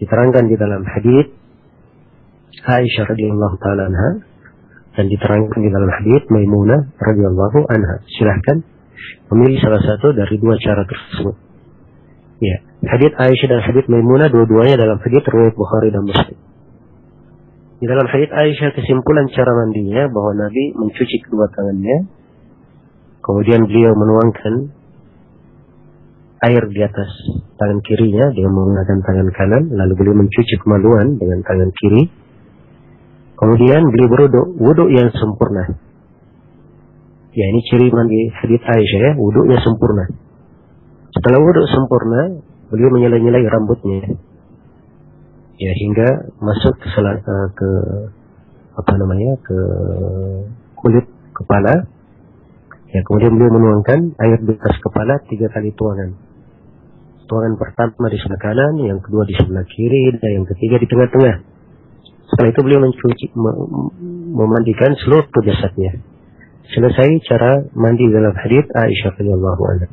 Diterangkan di dalam hadis Aisyah radhiyallahu taala anha dan diterangkan di dalam hadis Maimunah radhiyallahu anha. Silahkan memilih salah satu dari 2 cara tersebut. Ya. Hadis Aisyah dan hadis Maimunah dua-duanya dalam hadis riwayat Bukhari dan Muslim. Di dalam hadits Aisyah kesimpulan cara mandinya bahwa Nabi mencuci kedua tangannya, kemudian beliau menuangkan air di atas tangan kirinya dengan menggunakan tangan kanan, lalu beliau mencuci kemaluan dengan tangan kiri, kemudian beliau berwudu yang sempurna. Ya, ini ciri mandi hadits Aisyah, ya, wudunya sempurna. Setelah wudu sempurna, beliau menyelai-nyelai rambutnya. Ya, hingga masuk ke kulit kepala. Ya, kemudian beliau menuangkan air di atas kepala 3 kali tuangan. Tuangan pertama di sebelah kanan, yang kedua di sebelah kiri, dan yang ketiga di tengah-tengah. Setelah itu beliau memandikan seluruh jasadnya. Selesai cara mandi dalam hadits Aisyah radhiyallahu anha.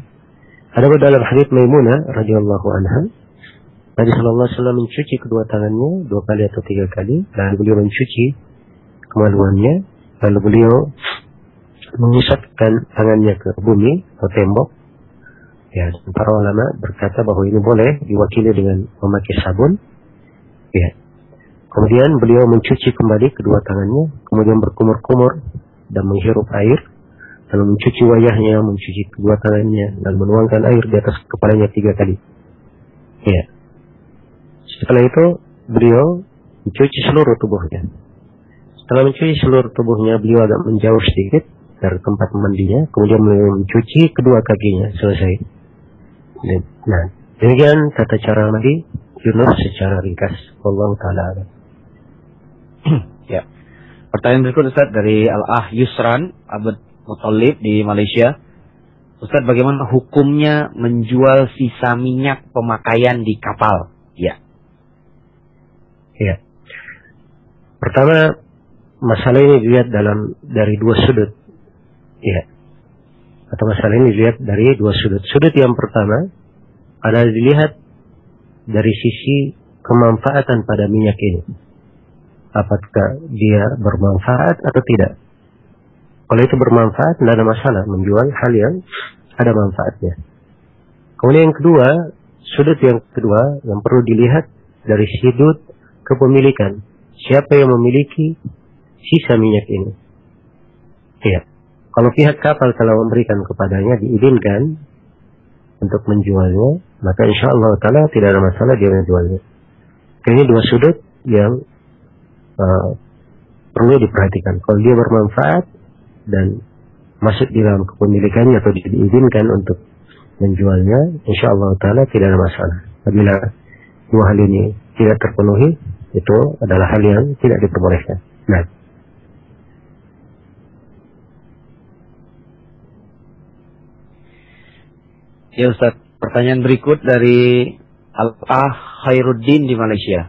Ada dalam hadits Maimunah radhiyallahu anha, Nabi sallallahu alaihi wasallam mencuci kedua tangannya 2 kali atau 3 kali, lalu beliau mencuci kemaluannya, lalu beliau mengusapkan tangannya ke bumi atau tembok. Ya, para ulama berkata bahwa ini boleh diwakili dengan memakai sabun. Ya. Kemudian beliau mencuci kembali kedua tangannya, kemudian berkumur-kumur dan menghirup air, lalu mencuci wajahnya, mencuci kedua tangannya, dan menuangkan air di atas kepalanya 3 kali. Ya. Setelah itu beliau mencuci seluruh tubuhnya. Setelah mencuci seluruh tubuhnya, beliau agak menjauh sedikit dari tempat mandinya, kemudian beliau mencuci kedua kakinya. Selesai. Nah, demikian tata cara mandi junub secara ringkas. Wallahu ta'ala a'lam. Ya. Pertanyaan berikut Ustaz dari Al-Ah Yusran Abd Muthalib di Malaysia. Ustaz, bagaimana hukumnya menjual sisa minyak pemakaian di kapal? Ya. Ya. Pertama, masalah ini dilihat dari 2 sudut. Ya. Atau masalah ini dilihat dari 2 sudut. Sudut yang pertama adalah dilihat dari sisi kemanfaatan pada minyak ini. Apakah dia bermanfaat atau tidak? Kalau itu bermanfaat, tidak ada masalah menjual hal yang ada manfaatnya. Kemudian yang kedua, sudut yang kedua yang perlu dilihat dari sudut kepemilikan. Siapa yang memiliki sisa minyak ini? Ya. Kalau pihak kapal telah memberikan kepadanya, diizinkan untuk menjualnya, maka insya Allah ta'ala tidak ada masalah dia menjualnya. Ini 2 sudut yang perlu diperhatikan. Kalau dia bermanfaat dan masuk di dalam kepemilikannya atau diizinkan untuk menjualnya, insya Allah ta'ala tidak ada masalah. Apabila 2 hal ini tidak terpenuhi, itu adalah hal yang tidak diperbolehkan. Nah, ya Ustaz, pertanyaan berikut dari Al-Ah Khairuddin di Malaysia.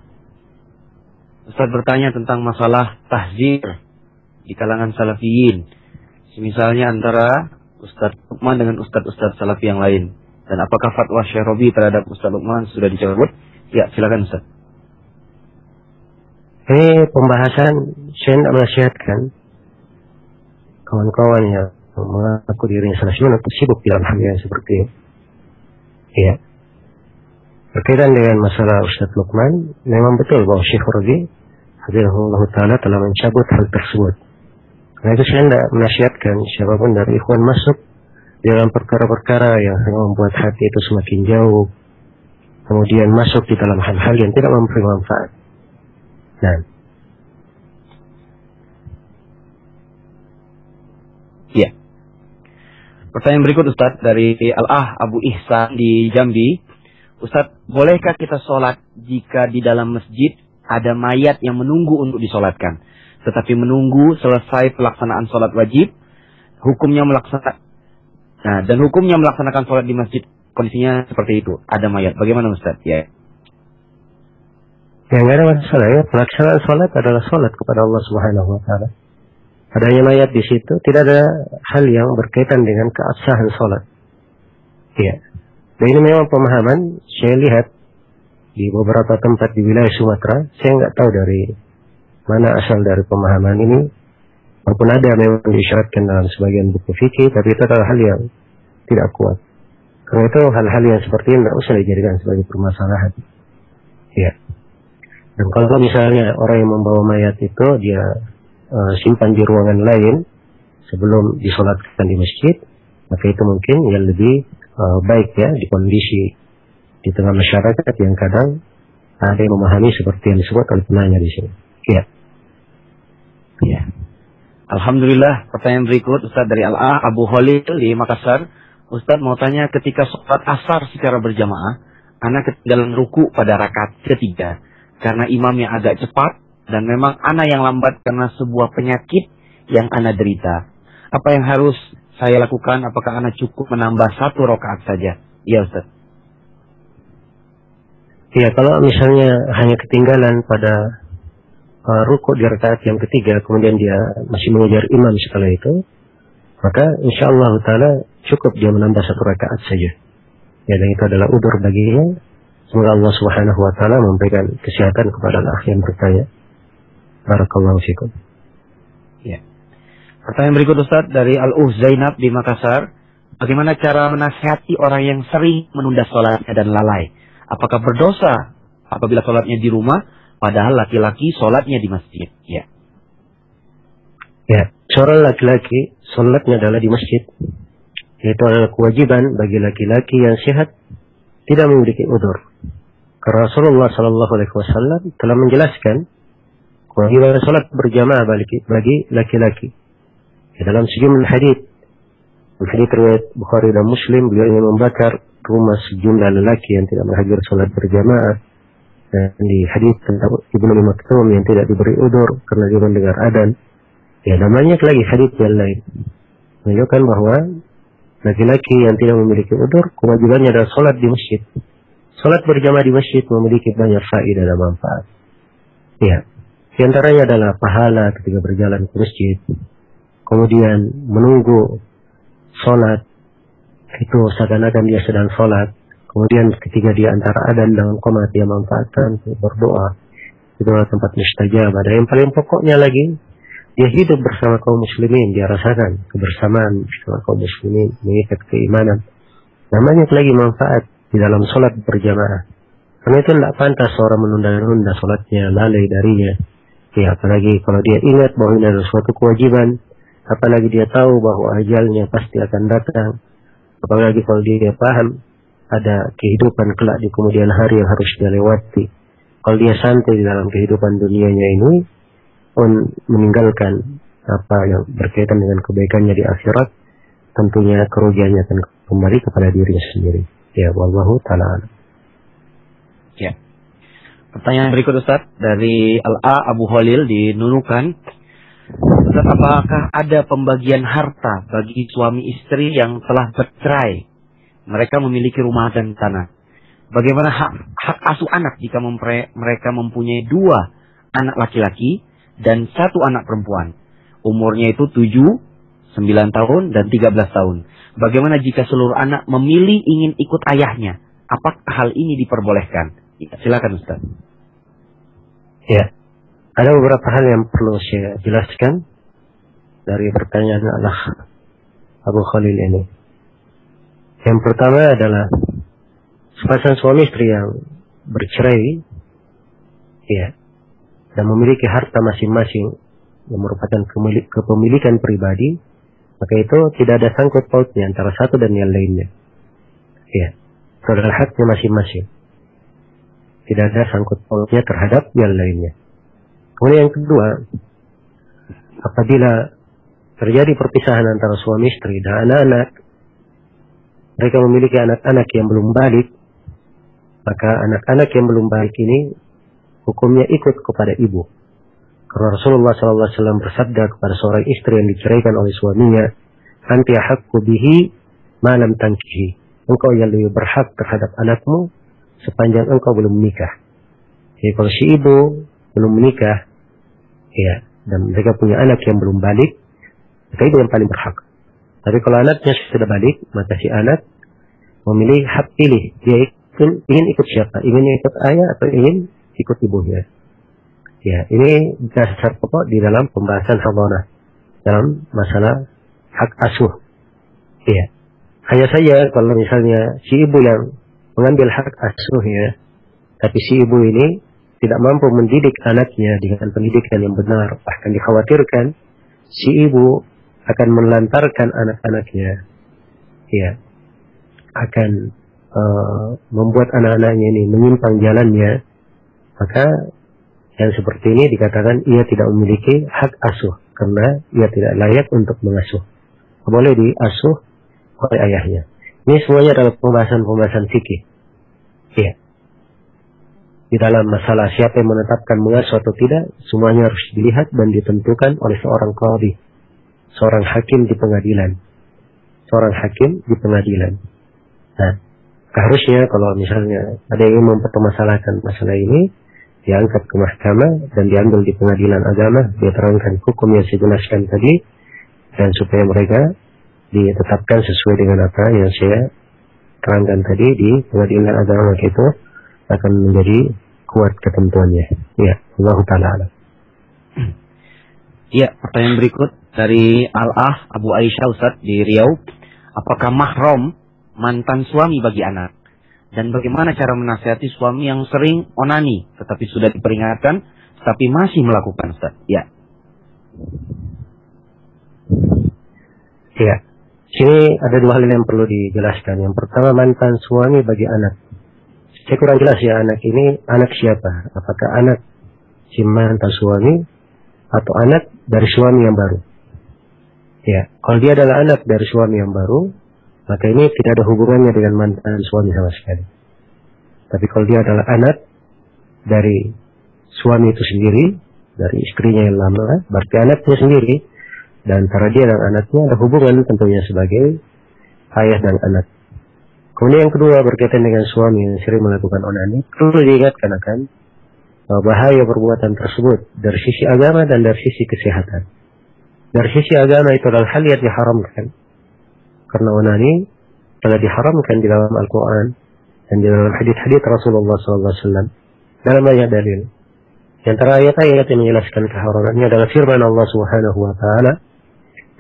Ustaz bertanya tentang masalah tahzir di kalangan salafiyin. Misalnya antara Ustaz Luqman dengan Ustaz-Ustaz salafi yang lain. Dan apakah fatwa Syekh Robi terhadap Ustaz Luqman sudah dicabut? Ya, silakan Ustaz. Ini pembahasan saya tidak menasihatkan kawan-kawan yang mengaku dirinya salafi untuk sibuk dalam hal yang seperti ini. Ya. Berkaitan dengan masalah Ustaz Luqman, memang betul bahwa Syekh Rabi hafizahullah ta'ala telah mencabut hal tersebut. Karena itu saya tidak menasihatkan siapapun dari ikhwan masuk dalam perkara-perkara yang membuat hati itu semakin jauh, kemudian masuk di dalam hal-hal yang tidak memberi manfaat. Nah, ya. Pertanyaan berikut Ustaz dari Al-Ah Abu Ihsan di Jambi. Ustaz, bolehkah kita sholat jika di dalam masjid ada mayat yang menunggu untuk disolatkan, tetapi menunggu selesai pelaksanaan sholat wajib, hukumnya dan hukumnya melaksanakan sholat di masjid kondisinya seperti itu, ada mayat, bagaimana Ustaz? Ya. Yang ada masalah ya, pelaksanaan sholat adalah sholat kepada Allah Subhanahu Wa Taala. Adanya mayat di situ tidak ada hal yang berkaitan dengan keabsahan sholat. Ya. Dan ini memang pemahaman saya lihat di beberapa tempat di wilayah Sumatera. Saya nggak tahu dari mana asal dari pemahaman ini. Walaupun ada memang disyaratkan dalam sebagian buku fikih, tapi itu adalah hal yang tidak kuat. Karena itu hal-hal yang seperti ini tidak usah dijadikan sebagai permasalahan. Ya. Dan kalau misalnya orang yang membawa mayat itu dia simpan di ruangan lain sebelum disolatkan di masjid, maka itu mungkin yang lebih baik ya di kondisi di tengah masyarakat yang kadang ada yang memahami seperti yang disebut oleh penanya di sini. Ya. Ya. Alhamdulillah, pertanyaan berikut Ustaz dari Al-Ah Abu Khalil di Makassar. Ustaz mau tanya, ketika sholat asar secara berjamaah, anak ketinggalan ruku pada rakaat ketiga karena imam yang agak cepat, dan memang anak yang lambat karena sebuah penyakit yang anak derita. Apa yang harus saya lakukan? Apakah anak cukup menambah 1 rakaat saja? Ya Ustaz. Ya, kalau misalnya hanya ketinggalan pada rukuk di rakaat yang ketiga, kemudian dia masih mengejar imam setelah itu, maka insyaallah ta'ala cukup dia menambah 1 rakaat saja. Ya, dan itu adalah udzur baginya. Semoga Allah Subhanahu wa ta'ala memberikan kesehatan kepada al-akh yang bertanya. Barakallahu fikum. Ya. Pertanyaan berikut Ustaz dari Zainab di Makassar. Bagaimana cara menasihati orang yang sering menunda sholatnya dan lalai? Apakah berdosa apabila sholatnya di rumah, padahal laki-laki sholatnya di masjid? Ya. Ya, seorang laki-laki sholatnya adalah di masjid. Itu adalah kewajiban bagi laki-laki yang sehat, tidak memiliki udzur. Karena Rasulullah Shallallahu Alaihi Wasallam telah menjelaskan kewajiban sholat berjamaah bagi laki-laki. Dalam sejumlah hadits riwayat Bukhari dan Muslim, beliau ingin membakar rumah sejumlah lelaki yang tidak menghadiri sholat berjamaah. Dan di hadits tentang Ibnu Maktum yang tidak diberi udzur karena dia mendengar adzan. Ya, namanya lagi hadits yang lain menunjukkan bahwa laki-laki yang tidak memiliki udzur kewajibannya adalah sholat di masjid. Sholat berjamaah di masjid memiliki banyak faedah dan manfaat. Ya, di antaranya adalah pahala ketika berjalan ke masjid. Kemudian menunggu sholat, itu seakan-akan dia sedang sholat. Kemudian ketika dia antara adzan dengan qomat, dia manfaatkan untuk berdoa. Itu adalah tempat mustajab. Ada yang paling pokoknya lagi, dia hidup bersama kaum muslimin, dia rasakan kebersamaan bersama kaum muslimin, mengikat keimanan. Namanya lagi manfaat di dalam sholat berjamaah. Karena itu tidak pantas seorang menunda-nunda sholatnya, lalai darinya. Ya, apalagi kalau dia ingat bahwa ini adalah suatu kewajiban, apalagi dia tahu bahwa ajalnya pasti akan datang, apalagi kalau dia paham ada kehidupan kelak di kemudian hari yang harus dia lewati. Kalau dia santai di dalam kehidupan dunianya ini, meninggalkan apa yang berkaitan dengan kebaikannya di akhirat, tentunya kerugiannya akan kembali kepada dirinya sendiri. Ya, wallahu ta'ala. Ya. Pertanyaan berikut Ustaz dari Al-A Abu Khalil di Nunukan. Ustaz, apakah ada pembagian harta bagi suami istri yang telah bercerai? Mereka memiliki rumah dan tanah. Bagaimana hak asuh anak jika mereka mempunyai 2 anak laki-laki dan 1 anak perempuan? Umurnya itu 7, 9 tahun, dan 13 tahun. Bagaimana jika seluruh anak memilih ingin ikut ayahnya? Apakah hal ini diperbolehkan? Ya, silakan Ustaz. Ya, ada beberapa hal yang perlu saya jelaskan dari pertanyaan Abu Khalil ini. Yang pertama adalah sepasang suami istri yang bercerai, ya, dan memiliki harta masing-masing yang merupakan kepemilikan pribadi, maka itu tidak ada sangkut pautnya antara satu dan yang lainnya. Ya, itu adalah haknya masing-masing. Tidak ada sangkut pautnya terhadap yang lainnya. Kemudian yang kedua, apabila terjadi perpisahan antara suami istri dan anak-anak, mereka memiliki anak-anak yang belum balik, maka anak-anak yang belum balik ini hukumnya ikut kepada ibu. Karena Rasulullah SAW bersabda kepada seorang istri yang diceraikan oleh suaminya, "Anti ahaqqu bihi ma lam tankihi." Engkau yang lebih berhak terhadap anakmu sepanjang engkau belum menikah. Jadi kalau si ibu belum menikah, ya, dan mereka punya anak yang belum balik, maka ibu yang paling berhak. Tapi kalau anaknya sudah balik, maka si anak memilih hak pilih. Dia ingin ikut siapa? Ingin ikut ayah atau ingin ikut ibunya? Ya, ini dasar pokok di dalam pembahasan hadanah dalam masalah hak asuh. Ya, hanya saja kalau misalnya si ibu yang mengambil hak asuhnya, tapi si ibu ini tidak mampu mendidik anaknya dengan pendidikan yang benar, bahkan dikhawatirkan si ibu akan melantarkan anak-anaknya, ya, akan membuat anak-anaknya ini menyimpang jalannya, maka yang seperti ini dikatakan ia tidak memiliki hak asuh karena ia tidak layak untuk mengasuh. Boleh diasuh oleh ayahnya. Ini semuanya adalah pembahasan fikih. Ya. Di dalam masalah siapa yang menetapkan mengasuh atau tidak, semuanya harus dilihat dan ditentukan oleh seorang qadhi, seorang hakim di pengadilan. Seorang hakim di pengadilan. Nah, Harusnya kalau misalnya ada yang ingin mempermasalahkan masalah ini, diangkat ke mahkamah dan diambil di pengadilan agama, dia terangkan hukum yang saya jelaskan tadi, dan supaya mereka ditetapkan sesuai dengan apa yang saya terangkan tadi di pengadilan agama, itu akan menjadi kuat ketentuannya. Ya, Allah Ta'ala alam. Ya, pertanyaan berikut dari Al-Ah Abu Aisyah Ustaz di Riau. Apakah mahram mantan suami bagi anak? Dan bagaimana cara menasihati suami yang sering onani tetapi sudah diperingatkan tapi masih melakukan, Ustaz? Ya. Ya. Sini ada dua hal yang perlu dijelaskan. Yang pertama, mantan suami bagi anak. Saya kurang jelas ya, anak ini anak siapa? Apakah anak si mantan suami atau anak dari suami yang baru? Ya, kalau dia adalah anak dari suami yang baru, maka ini tidak ada hubungannya dengan mantan suami sama sekali. Tapi kalau dia adalah anak dari suami itu sendiri, dari istrinya yang lama, berarti anaknya sendiri. Dan antara dia dan anaknya ada hubungan tentunya sebagai ayah dan anak. Kemudian yang kedua, berkaitan dengan suami yang sering melakukan onani, perlu diingatkan akan bahaya perbuatan tersebut dari sisi agama dan dari sisi kesehatan. Dari sisi agama itu adalah hal yang diharamkan. Karena onani telah diharamkan di dalam Al-Quran dan di dalam hadits-hadits Rasulullah SAW. Dalam banyak dalil. Di antara ayat-ayat yang menjelaskan keharamannya adalah firman Allah Subhanahu wa Ta'ala,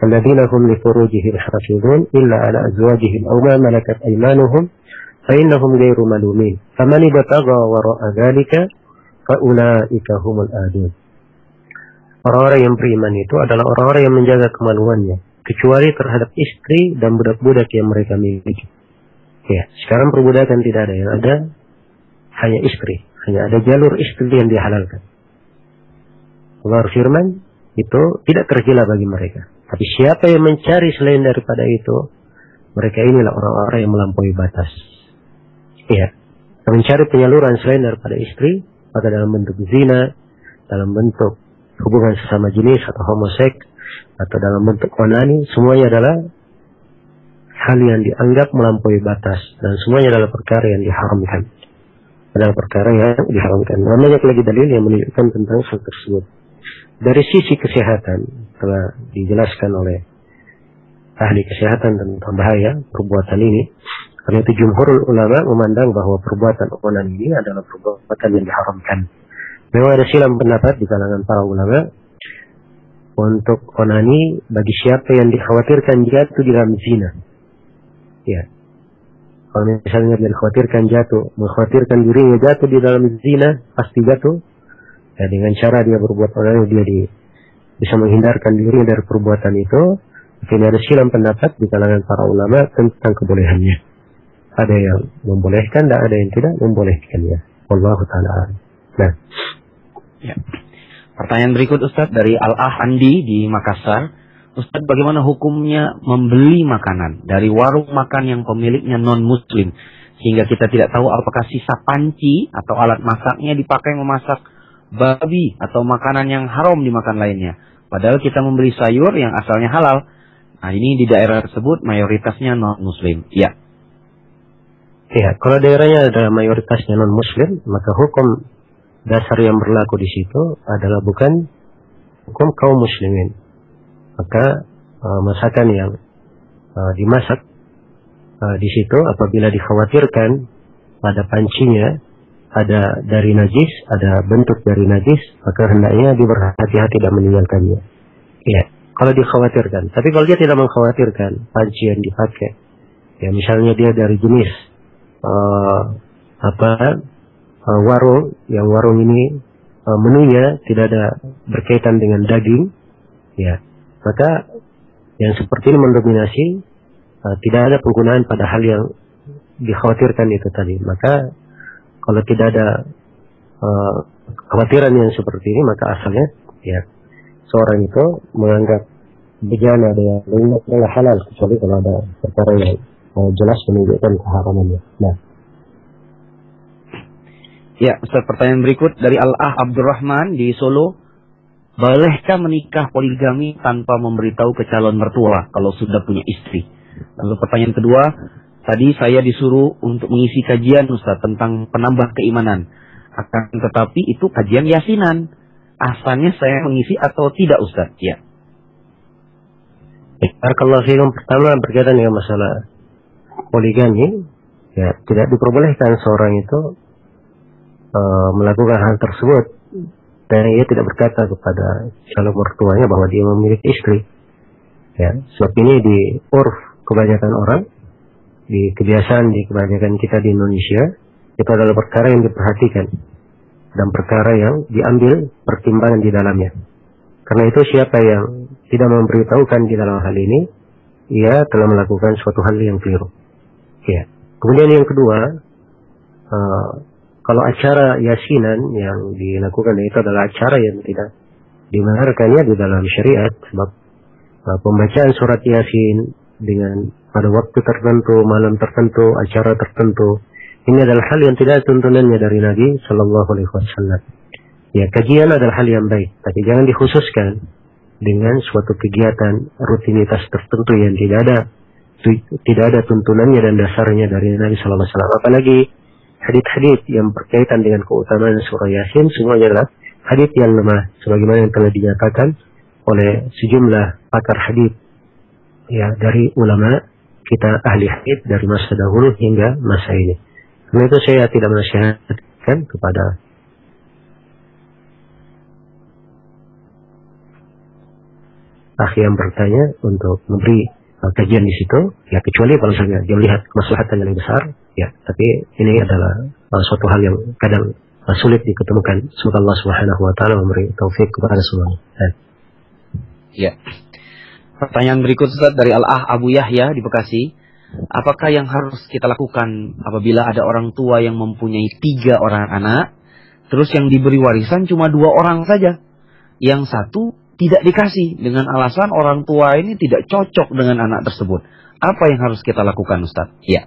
"Alladzina hum li furujihim hafizun illa ala azwajihim aw ma malakat aymanuhum fa innahum ghairu malumin. Faman ibtagha wara'a dzalika fa ulaika humul adun." Orang-orang yang beriman itu adalah orang-orang yang menjaga kemaluannya, kecuali terhadap istri dan budak-budak yang mereka miliki. Ya, sekarang perbudakan tidak ada, yang ada hanya istri, hanya ada jalur istri yang dihalalkan. Allah firman itu tidak tercela bagi mereka. Tapi siapa yang mencari selain daripada itu, mereka inilah orang-orang yang melampaui batas. Ya, mencari penyaluran selain daripada istri, maka dalam bentuk zina, dalam bentuk hubungan sesama jenis atau homoseks, atau dalam bentuk onani, semuanya adalah hal yang dianggap melampaui batas, dan semuanya adalah perkara yang diharamkan. Adalah perkara yang diharamkan. Dan banyak lagi dalil yang menunjukkan tentang hal tersebut. Dari sisi kesehatan telah dijelaskan oleh ahli kesehatan tentang bahaya perbuatan ini. Karena itu jumhurul ulama memandang bahwa perbuatan onani ini adalah perbuatan yang diharamkan. Memang ada silang pendapat di kalangan para ulama untuk onani bagi siapa yang dikhawatirkan jatuh di dalam zina. Ya. Kalau misalnya dia dikhawatirkan jatuh, mengkhawatirkan dirinya jatuh di dalam zina, pasti jatuh. Ya, dengan cara dia berbuat onani, dia bisa menghindarkan diri dari perbuatan itu. Tapi ada silang pendapat di kalangan para ulama tentang kebolehannya. Ada yang membolehkan dan ada yang tidak membolehkannya. Wallahu ta'ala. Nah. Ya. Pertanyaan berikut Ustaz dari Al-Ah Andi di Makassar. Ustaz, bagaimana hukumnya membeli makanan dari warung makan yang pemiliknya non-muslim, sehingga kita tidak tahu apakah sisa panci atau alat masaknya dipakai memasak babi atau makanan yang haram dimakan lainnya. Padahal kita membeli sayur yang asalnya halal. Nah, ini di daerah tersebut mayoritasnya non-muslim. Ya. Ya, kalau daerahnya adalah mayoritasnya non-muslim, maka hukum dasar yang berlaku di situ adalah bukan hukum kaum muslimin. Maka masakan yang dimasak di situ apabila dikhawatirkan pada pancinya ada dari najis, ada bentuk dari najis, maka hendaknya berhati-hati dan meninggalkannya. Ya, kalau dikhawatirkan. Tapi kalau dia tidak mengkhawatirkan panci yang dipakai, ya misalnya dia dari jenis warung, yang warung ini menunya tidak ada berkaitan dengan daging, ya, maka yang seperti ini mendominasi, tidak ada penggunaan pada hal yang dikhawatirkan itu tadi. Maka kalau tidak ada kekhawatiran yang seperti ini, maka asalnya ya seorang itu menganggap bejana dengan adalah halal, kecuali kalau ada perkara yang jelas menunjukkan keharamannya. Nah. Ya, Ustaz, pertanyaan berikut dari Al-Ah Abdurrahman di Solo. Bolehkah menikah poligami tanpa memberitahu ke calon mertua kalau sudah punya istri? Lalu pertanyaan kedua, tadi saya disuruh untuk mengisi kajian Ustaz tentang penambah keimanan. Akan tetapi itu kajian yasinan. Asalnya saya mengisi atau tidak Ustaz? Ya. Barakallahu fiikum. Pertama berkaitan dengan masalah poligami, ya tidak diperbolehkan seorang itu melakukan hal tersebut dan ia tidak berkata kepada calon mertuanya bahwa dia memiliki istri. Ya, sebab ini di urf kebanyakan orang, di kebiasaan di kebanyakan kita di Indonesia, itu adalah perkara yang diperhatikan dan perkara yang diambil pertimbangan di dalamnya. Karena itu siapa yang tidak memberitahukan di dalam hal ini, ia telah melakukan suatu hal yang keliru. Ya. Kemudian yang kedua, kalau acara yasinan yang dilakukan itu adalah acara yang tidak dibenarkannya di dalam syariat, sebab pembacaan surat yasin dengan pada waktu tertentu, malam tertentu, acara tertentu, ini adalah hal yang tidak tuntunannya dari Nabi Sallallahu Alaihi Wasallam. Ya, kajian adalah hal yang baik, tapi jangan dikhususkan dengan suatu kegiatan rutinitas tertentu yang tidak ada tuntunannya dan dasarnya dari Nabi Sallallahu Alaihi Wasallam. Apalagi hadits-hadits yang berkaitan dengan keutamaan surah Yasin semuanya adalah hadits yang lemah, sebagaimana yang telah dinyatakan oleh sejumlah pakar hadits ya dari ulama kita ahli hadits dari masa dahulu hingga masa ini. Karena itu saya tidak menasihatkan kepada akhi yang bertanya untuk memberi kajian di situ, ya kecuali kalau misalnya dia melihat kemaslahatan yang lebih besar, ya. Tapi ini adalah suatu hal yang kadang sulit diketemukan. Semoga Allah Subhanahu Wa Taala memberi taufik kepada semuanya. Ya. Pertanyaan berikut Ustaz dari Al-Ah Abu Yahya di Bekasi. Apakah yang harus kita lakukan apabila ada orang tua yang mempunyai 3 orang anak, terus yang diberi warisan cuma 2 orang saja, yang satu tidak dikasih dengan alasan orang tua ini tidak cocok dengan anak tersebut. Apa yang harus kita lakukan Ustaz? Ya.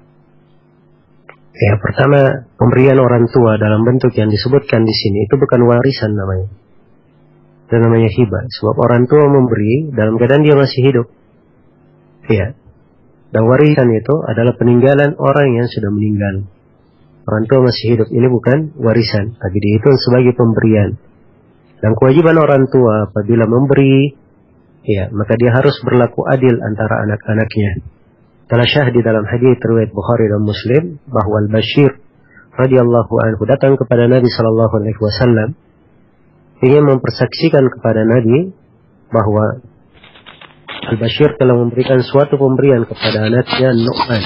Ya, pertama pemberian orang tua dalam bentuk yang disebutkan di sini itu bukan warisan namanya. Dan namanya hibah. Sebab orang tua memberi dalam keadaan dia masih hidup. Ya. Dan warisan itu adalah peninggalan orang yang sudah meninggal. Orang tua masih hidup. Ini bukan warisan, tapi dihitung sebagai pemberian. Dan kewajiban orang tua apabila memberi, ya, maka dia harus berlaku adil antara anak-anaknya. Telah syah di dalam hadis riwayat Bukhari dan Muslim bahwa Al-Bashir radhiyallahu anhu datang kepada Nabi sallallahu alaihi wasallam ingin mempersaksikan kepada Nabi bahwa Al-Bashir telah memberikan suatu pemberian kepada anaknya Nu'man.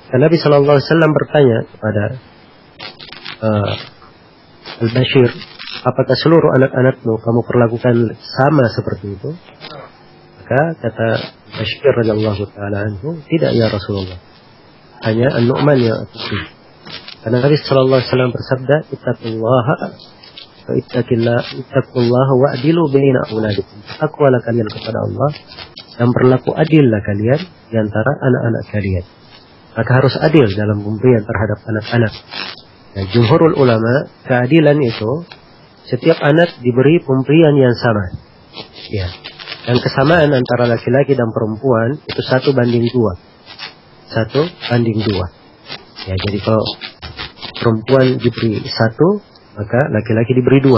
Dan Nabi sallallahu alaihi wasallam bertanya kepada Al-Bashir, apakah seluruh anak-anakmu kamu perlakukan sama seperti itu? Maka kata Bashir radhiyallahu taala anhu, tidak ya Rasulullah. Hanya An-Nu'man yang aku beri. Karena Nabi sallallahu alaihi wasallam bersabda, ittaqullaha wa'dilu baina auladikum. Takwalah kalian kepada Allah dan berlaku adillah kalian di antara anak-anak kalian. Maka harus adil dalam pemberian terhadap anak-anak. Dan jumhurul ulama, keadilan itu setiap anak diberi pemberian yang sama. Ya. Dan kesamaan antara laki-laki dan perempuan itu 1:2. 1:2. Ya, jadi kalau perempuan diberi 1, maka laki-laki diberi 2.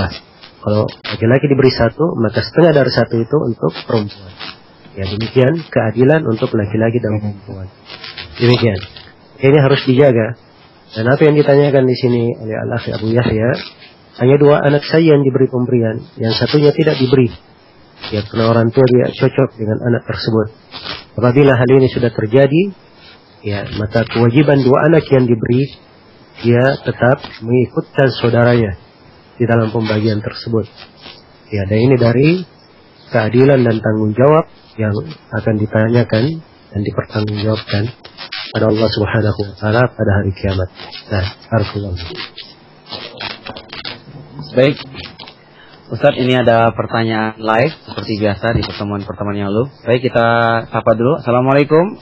Kalau laki-laki diberi 1, maka setengah dari 1 itu untuk perempuan. Ya, demikian keadilan untuk laki-laki dan perempuan. Demikian. Ini harus dijaga. Dan apa yang ditanyakan di sini oleh Al-Akhi Abu Yahya, hanya 2 anak saya yang diberi pemberian, yang satunya tidak diberi. Ya, karena orang tua dia cocok dengan anak tersebut. Apabila hal ini sudah terjadi, ya, maka kewajiban 2 anak yang diberi, dia tetap mengikutkan saudaranya di dalam pembagian tersebut. Ya, dan ini dari keadilan dan tanggung jawab yang akan ditanyakan dan dipertanggungjawabkan pada Allah Subhanahu wa taala pada hari kiamat. Nah, barakallahu. Baik. Ustaz, ini ada pertanyaan live seperti biasa di pertemuan-pertemuan yang lalu. Baik, kita sapa dulu. Assalamualaikum.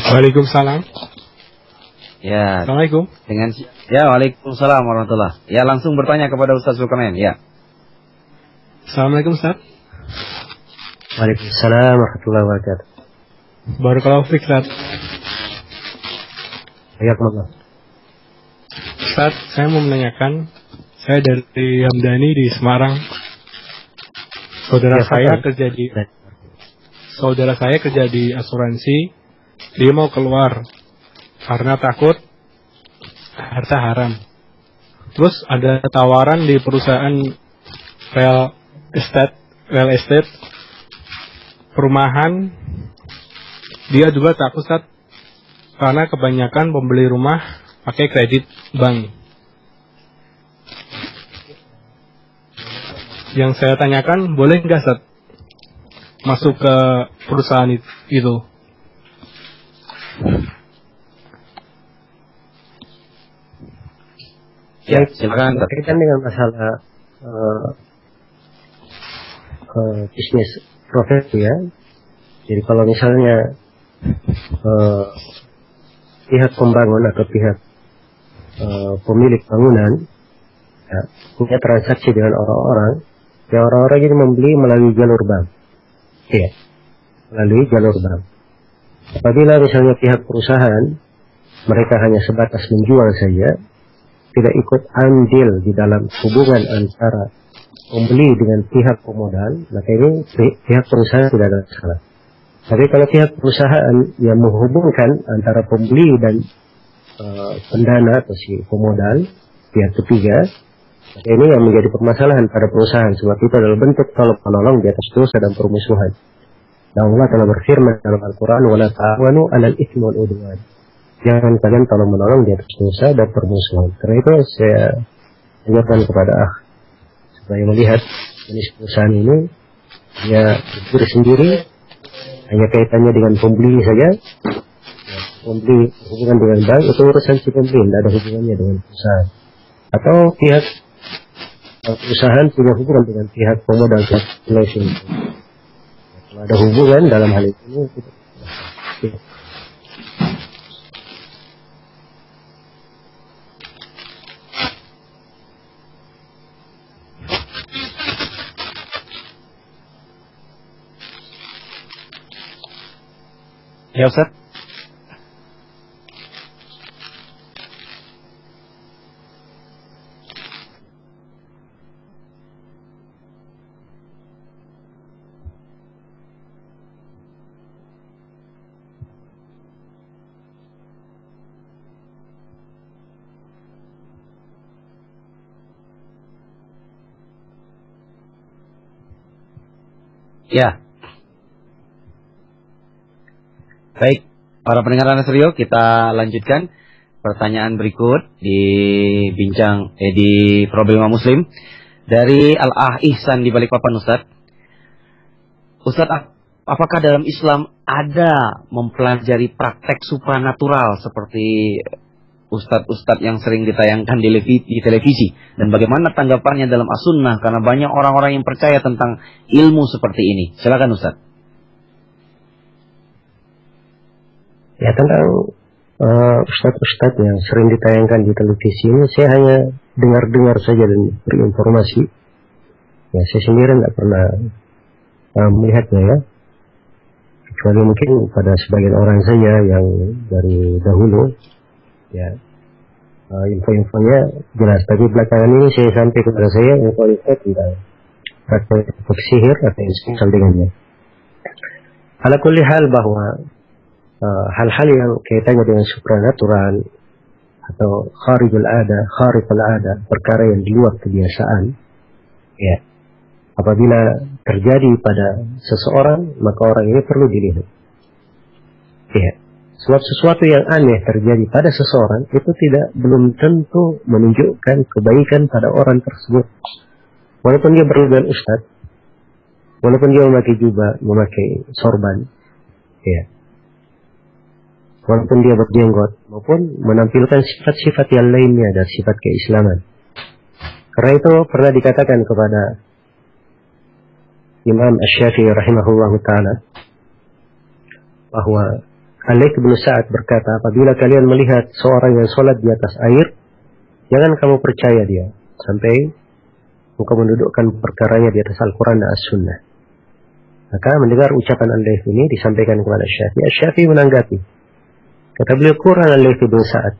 Waalaikumsalam. Ya. Assalamualaikum. Waalaikumsalam warahmatullah. Ya, langsung bertanya kepada Ustaz Zulkarnain. Ya. Assalamualaikum Ustaz. Waalaikumsalam warahmatullahi wabarakatuh. Barakallahu fiik Ustaz. Hayakumullah. Ustaz, saya mau menanyakan, saya dari Hamdani di Semarang. Saudara saya kerja di asuransi. Dia mau keluar karena takut harta haram. Terus ada tawaran di perusahaan real estate perumahan. Dia juga takut, Ustaz, karena kebanyakan pembeli rumah pakai kredit bank. Yang saya tanyakan, boleh nggak, Ustaz, masuk ke perusahaan itu? Ya, silakan. Berkaitan dengan masalah bisnis profesi ya. Jadi kalau misalnya pihak pembangun atau pihak pemilik bangunan ya, punya transaksi dengan orang-orang, ya orang-orang ini membeli melalui jalur bank, ya, melalui jalur bank. Apabila misalnya pihak perusahaan mereka hanya sebatas menjual saja, tidak ikut andil di dalam hubungan antara pembeli dengan pihak pemodal, maka ini pihak perusahaan tidak ada masalah. Tapi kalau pihak perusahaan yang menghubungkan antara pembeli dan pendana atau si pemodal, pihak ketiga, maka ini yang menjadi permasalahan pada perusahaan. Sebab itu adalah bentuk tolong-menolong di atas dosa dan permusuhan. Dan Allah telah berfirman dalam Al-Quran, وَلَا تَعَوَنُوا عَلَى الْإِثْمِ وَالْعُدْوَانِ. Jangan kalian tolong-menolong di atas dosa dan permusuhan. Karena itu saya ingatkan kepada supaya melihat jenis perusahaan ini, dia berdiri sendiri, hanya kaitannya dengan pembeli saja. Pembeli hubungan dengan bank itu urusan si pembeli, tidak ada hubungannya dengan perusahaan. Atau pihak perusahaan punya hubungan dengan pihak pemodal, pihak leasing. Kalau ada hubungan dalam hal ini, kita Ya, Ustaz. Ya. Baik, para pendengar Anas Rio, kita lanjutkan pertanyaan berikut di bincang di Problema Muslim dari Al-Ah Ihsan di Balikpapan, Ustaz. Ustaz, apakah dalam Islam ada mempelajari praktek supranatural seperti ustadz-ustadz yang sering ditayangkan di televisi, dan bagaimana tanggapannya dalam as-sunnah karena banyak orang-orang yang percaya tentang ilmu seperti ini? Silakan, Ustadz. Ya, tentang ustadz-ustadz yang sering ditayangkan di televisi ini, saya hanya dengar-dengar saja dan berinformasi. Ya, saya sendiri nggak pernah melihatnya ya, kecuali mungkin pada sebagian orang saja yang dari dahulu. Ya, info-infonya jelas. Tapi belakangan ini saya sampai kepada saya info-info tentang praktek sihir atau yang semisal dengannya. Ala kulli hal bahwa hal-hal yang kaitannya dengan supranatural atau khariful ada, perkara yang di luar kebiasaan, ya, apabila terjadi pada seseorang, maka orang ini perlu dilihat. Ya. Sebab sesuatu yang aneh terjadi pada seseorang itu belum tentu menunjukkan kebaikan pada orang tersebut. Walaupun dia berlebihan ustadz, walaupun dia memakai jubah, memakai sorban, ya, walaupun dia berjenggot, maupun menampilkan sifat-sifat yang lainnya dari sifat keislaman. Karena itu pernah dikatakan kepada Imam Asy-Syafi'i rahimahullahu ta'ala bahwa Alaik bin Sa'ad berkata, apabila kalian melihat seorang yang sholat di atas air, jangan kamu percaya dia sampai engkau mendudukkan perkaranya di atas Al-Quran dan As-Sunnah. Maka mendengar ucapan Alaik ini disampaikan kepada Syafi'i. Syafi'i menanggapi, Kata beliau, kurang Layth bin Sa'ad.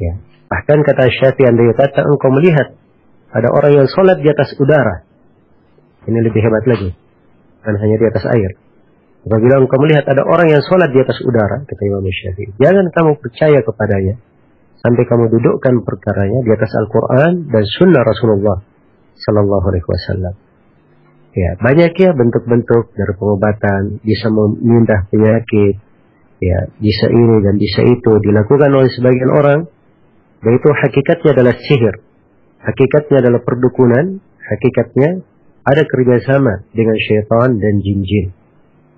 Ya. Bahkan kata Syafi'i, andai kata engkau melihat ada orang yang sholat di atas udara, ini lebih hebat lagi, bukan hanya di atas air. Apabila engkau melihat ada orang yang sholat di atas udara, kata Imam Syafi'i, jangan kamu percaya kepadanya sampai kamu dudukkan perkaranya di atas Al-Quran dan Sunnah Rasulullah Sallallahu Alaihi Wasallam. Ya, banyak ya bentuk-bentuk dari pengobatan, bisa memindah penyakit, ya, bisa ini dan bisa itu dilakukan oleh sebagian orang, dan itu hakikatnya adalah sihir, hakikatnya adalah perdukunan, hakikatnya ada kerjasama dengan syaitan dan jin-jin.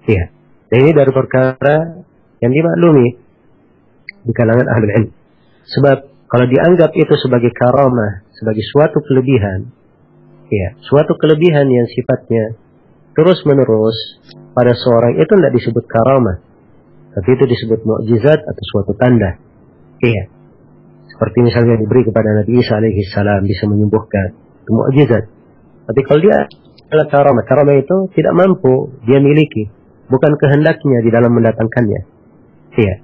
Ya, dan ini dari perkara yang dimaklumi di kalangan ahli ilmu. Sebab kalau dianggap itu sebagai karamah, sebagai suatu kelebihan, ya, suatu kelebihan yang sifatnya terus-menerus pada seorang, itu tidak disebut karamah, tapi itu disebut mukjizat atau suatu tanda. Iya. Seperti misalnya diberi kepada Nabi Isa alaihi salam, bisa menyembuhkan, itu mukjizat. Tapi kalau dia adalah karamah, karamah itu tidak mampu dia miliki, bukan kehendaknya di dalam mendatangkannya. Iya.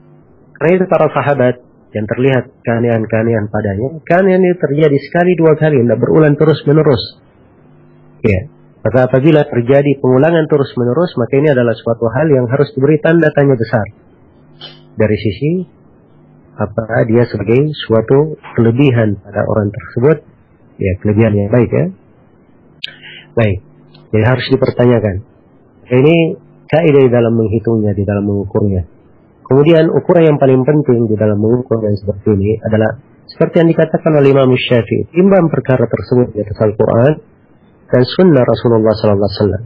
Karena itu para sahabat yang terlihat keanehan-keanehan padanya, keanehan itu terjadi sekali dua kali, tidak berulang terus-menerus. Ya, maka apabila terjadi pengulangan terus-menerus, maka ini adalah suatu hal yang harus diberi tanda tanya besar dari sisi apa dia sebagai suatu kelebihan pada orang tersebut, ya, kelebihan yang baik, ya. Baik, jadi harus dipertanyakan. Ini kaidah di dalam menghitungnya, di dalam mengukurnya. Kemudian ukuran yang paling penting di dalam mengukur yang seperti ini adalah seperti yang dikatakan oleh Imam Syafi'i, timbang perkara tersebut di atas Al-Quran dan Sunnah Rasulullah SAW.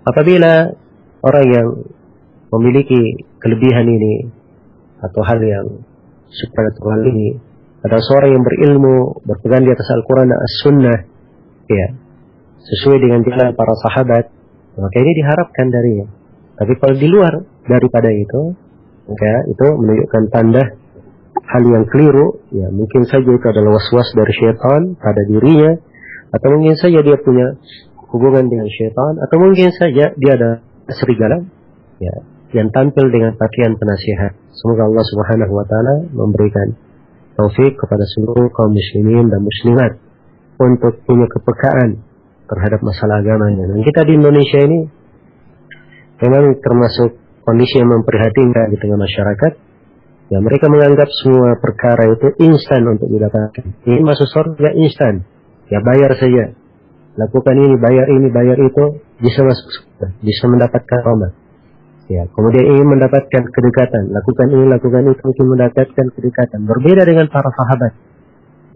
Apabila orang yang memiliki kelebihan ini atau hal yang supranatural ini adalah seorang yang berilmu, berpegang di atas Al-Quran dan As-Sunnah, ya, sesuai dengan jalan para sahabat, maka ini diharapkan darinya. Tapi kalau di luar daripada itu, maka itu menunjukkan tanda hal yang keliru, ya, mungkin saja itu adalah was-was dari syaitan pada dirinya, atau mungkin saja dia punya hubungan dengan syaitan, atau mungkin saja dia ada serigala, ya, yang tampil dengan pakaian penasihat. Semoga Allah Subhanahu wa taala memberikan taufik kepada seluruh kaum muslimin dan muslimat untuk punya kepekaan terhadap masalah agamanya. Dan kita di Indonesia ini memang termasuk kondisi yang memprihatinkan di tengah masyarakat. Ya, mereka menganggap semua perkara itu instan untuk didapatkan. Ini masuk surga instan. Ya, bayar saja. Lakukan ini, bayar itu, bisa masuk surga, bisa mendapatkan rahmat. Ya, kemudian ingin mendapatkan kedekatan. Lakukan ini, lakukan itu, mungkin mendapatkan kedekatan. Berbeda dengan para sahabat.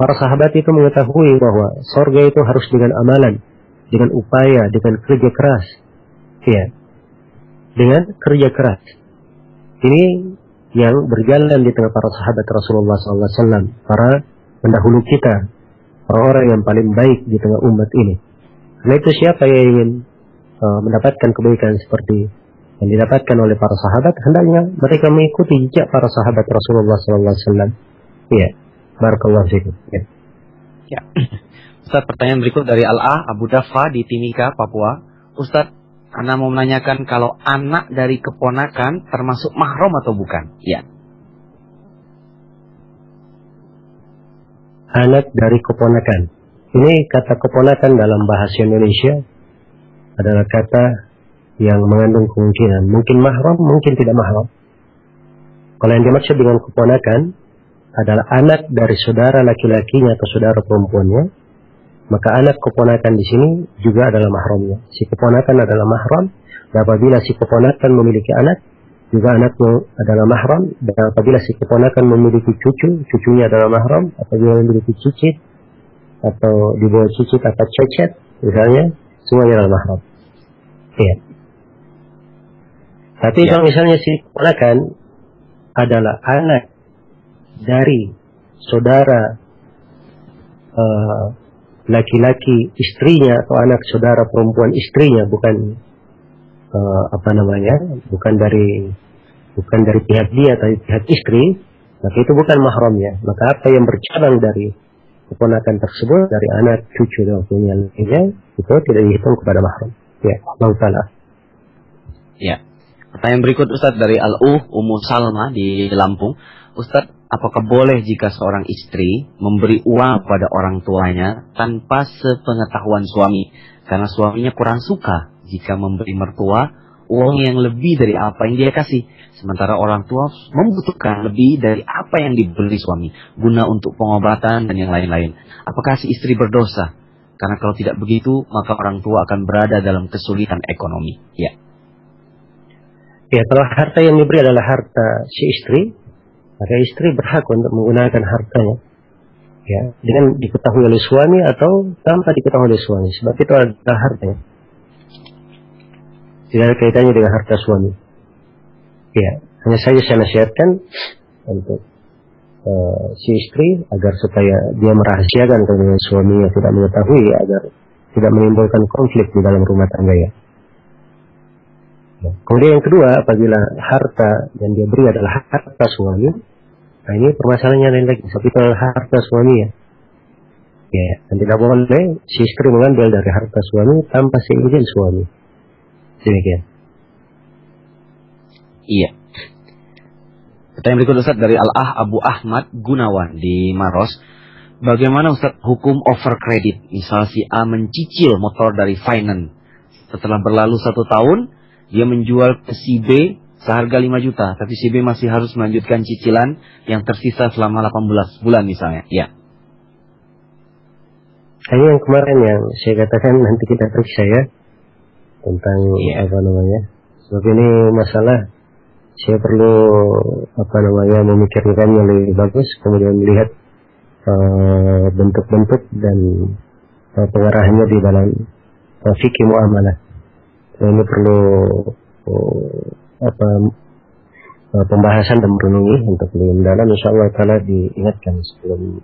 Para sahabat itu mengetahui bahwa surga itu harus dengan amalan, dengan upaya, dengan kerja keras. Ya, dengan kerja keras. Ini yang berjalan di tengah para sahabat Rasulullah SAW, para pendahulu kita, orang-orang yang paling baik di tengah umat ini. Karena itu siapa yang ingin mendapatkan kebaikan seperti yang didapatkan oleh para sahabat, hendaknya mereka mengikuti jejak para sahabat Rasulullah SAW. Iya, barakallahu fikum. Ya. Ya. Ustaz, pertanyaan berikut dari Al-A Abu Dafa di Timika, Papua. Ustaz, Anda mau menanyakan kalau anak dari keponakan termasuk mahram atau bukan? Ya. Anak dari keponakan. Ini kata keponakan dalam bahasa Indonesia adalah kata yang mengandung kemungkinan. Mungkin mahram, mungkin tidak mahram. Kalau yang dimaksud dengan keponakan adalah anak dari saudara laki-lakinya atau saudara perempuannya, maka anak keponakan di sini juga adalah mahramnya. Si keponakan adalah mahram, dan apabila si keponakan memiliki anak, juga anaknya adalah mahram, dan apabila si keponakan memiliki cucu, cucunya adalah mahram, apabila memiliki cicit, atau di bawah cicit atau cecet, misalnya, semuanya adalah mahram. Iya. Tapi kalau misalnya si keponakan adalah anak dari saudara laki-laki istrinya atau anak saudara perempuan istrinya, bukan bukan dari pihak dia atau pihak istri, maka itu bukan mahramnya. Maka apa yang bercabang dari keponakan tersebut, dari anak, cucu dan lainnya, itu tidak dihitung kepada mahram. Ya, Allah Ta'ala. Ya. Pertanyaan berikut Ustadz dari Ummu Salma di Lampung. Ustadz, apakah boleh jika seorang istri memberi uang pada orang tuanya tanpa sepengetahuan suami? Karena suaminya kurang suka jika memberi mertua uang yang lebih dari apa yang dia kasih. Sementara orang tua membutuhkan lebih dari apa yang diberi suami, guna untuk pengobatan dan yang lain-lain. Apakah si istri berdosa? Karena kalau tidak begitu, maka orang tua akan berada dalam kesulitan ekonomi. Ya. Ya, kalau harta yang diberi adalah harta si istri, maka istri berhak untuk menggunakan hartanya. Ya, dengan diketahui oleh suami atau tanpa diketahui oleh suami. Sebab itu adalah hartanya. Tidak ada kaitannya dengan harta suami. Ya, hanya saja saya nasihatkan untuk si istri agar supaya dia merahasiakan dengan suaminya, tidak mengetahui, agar tidak menimbulkan konflik di dalam rumah tangga ya. Kemudian yang kedua, apabila harta yang dia beri adalah harta suami, nah ini permasalahannya lain lagi. Sebab itu adalah harta suami ya. Ya, dan tidak boleh si istri mengambil dari harta suami tanpa seizin suami. Demikian. Iya. Pertanyaan berikut Ustaz dari Abu Ahmad Gunawan di Maros. Bagaimana Ustaz hukum over credit? Misal si A mencicil motor dari finance. Setelah berlalu 1 tahun, dia menjual ke si B seharga 5 juta. Tapi si B masih harus melanjutkan cicilan yang tersisa selama 18 bulan misalnya. Ya. Ini yang kemarin yang saya katakan nanti kita periksa ya. Tentang apa namanya. Sebab ini masalah saya perlu memikirkannya lebih bagus, kemudian melihat bentuk-bentuk dan pengarahannya di dalam fikih muamalah. Ini perlu pembahasan dan merenungi untuk lebih mendalam. Insyaallah taala diingatkan sebelum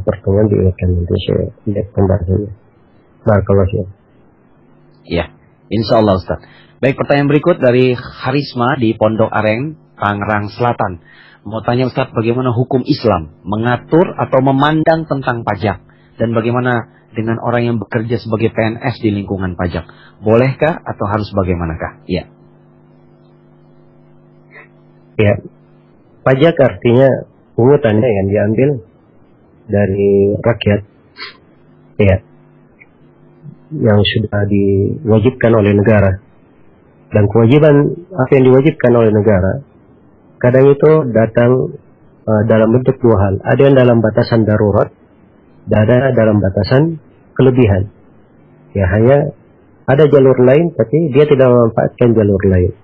pertemuan, diingatkan nanti saya lihat pembahasannya. Barakallahu fiik. Ya, insyaallah Ustaz. Baik, pertanyaan berikut dari Harisma di Pondok Aren, Tangerang Selatan. Mau tanya Ustaz, bagaimana hukum Islam mengatur atau memandang tentang pajak? Dan bagaimana dengan orang yang bekerja sebagai PNS di lingkungan pajak? Bolehkah atau harus bagaimanakah? Ya. Ya, pajak artinya pungutannya yang diambil dari rakyat. Ya. Yang sudah diwajibkan oleh negara. Dan kewajiban apa yang diwajibkan oleh negara kadang itu datang dalam bentuk 2 hal. Ada yang dalam batasan darurat, dan ada dalam batasan kelebihan. Ya, hanya ada jalur lain tapi dia tidak memanfaatkan jalur lain.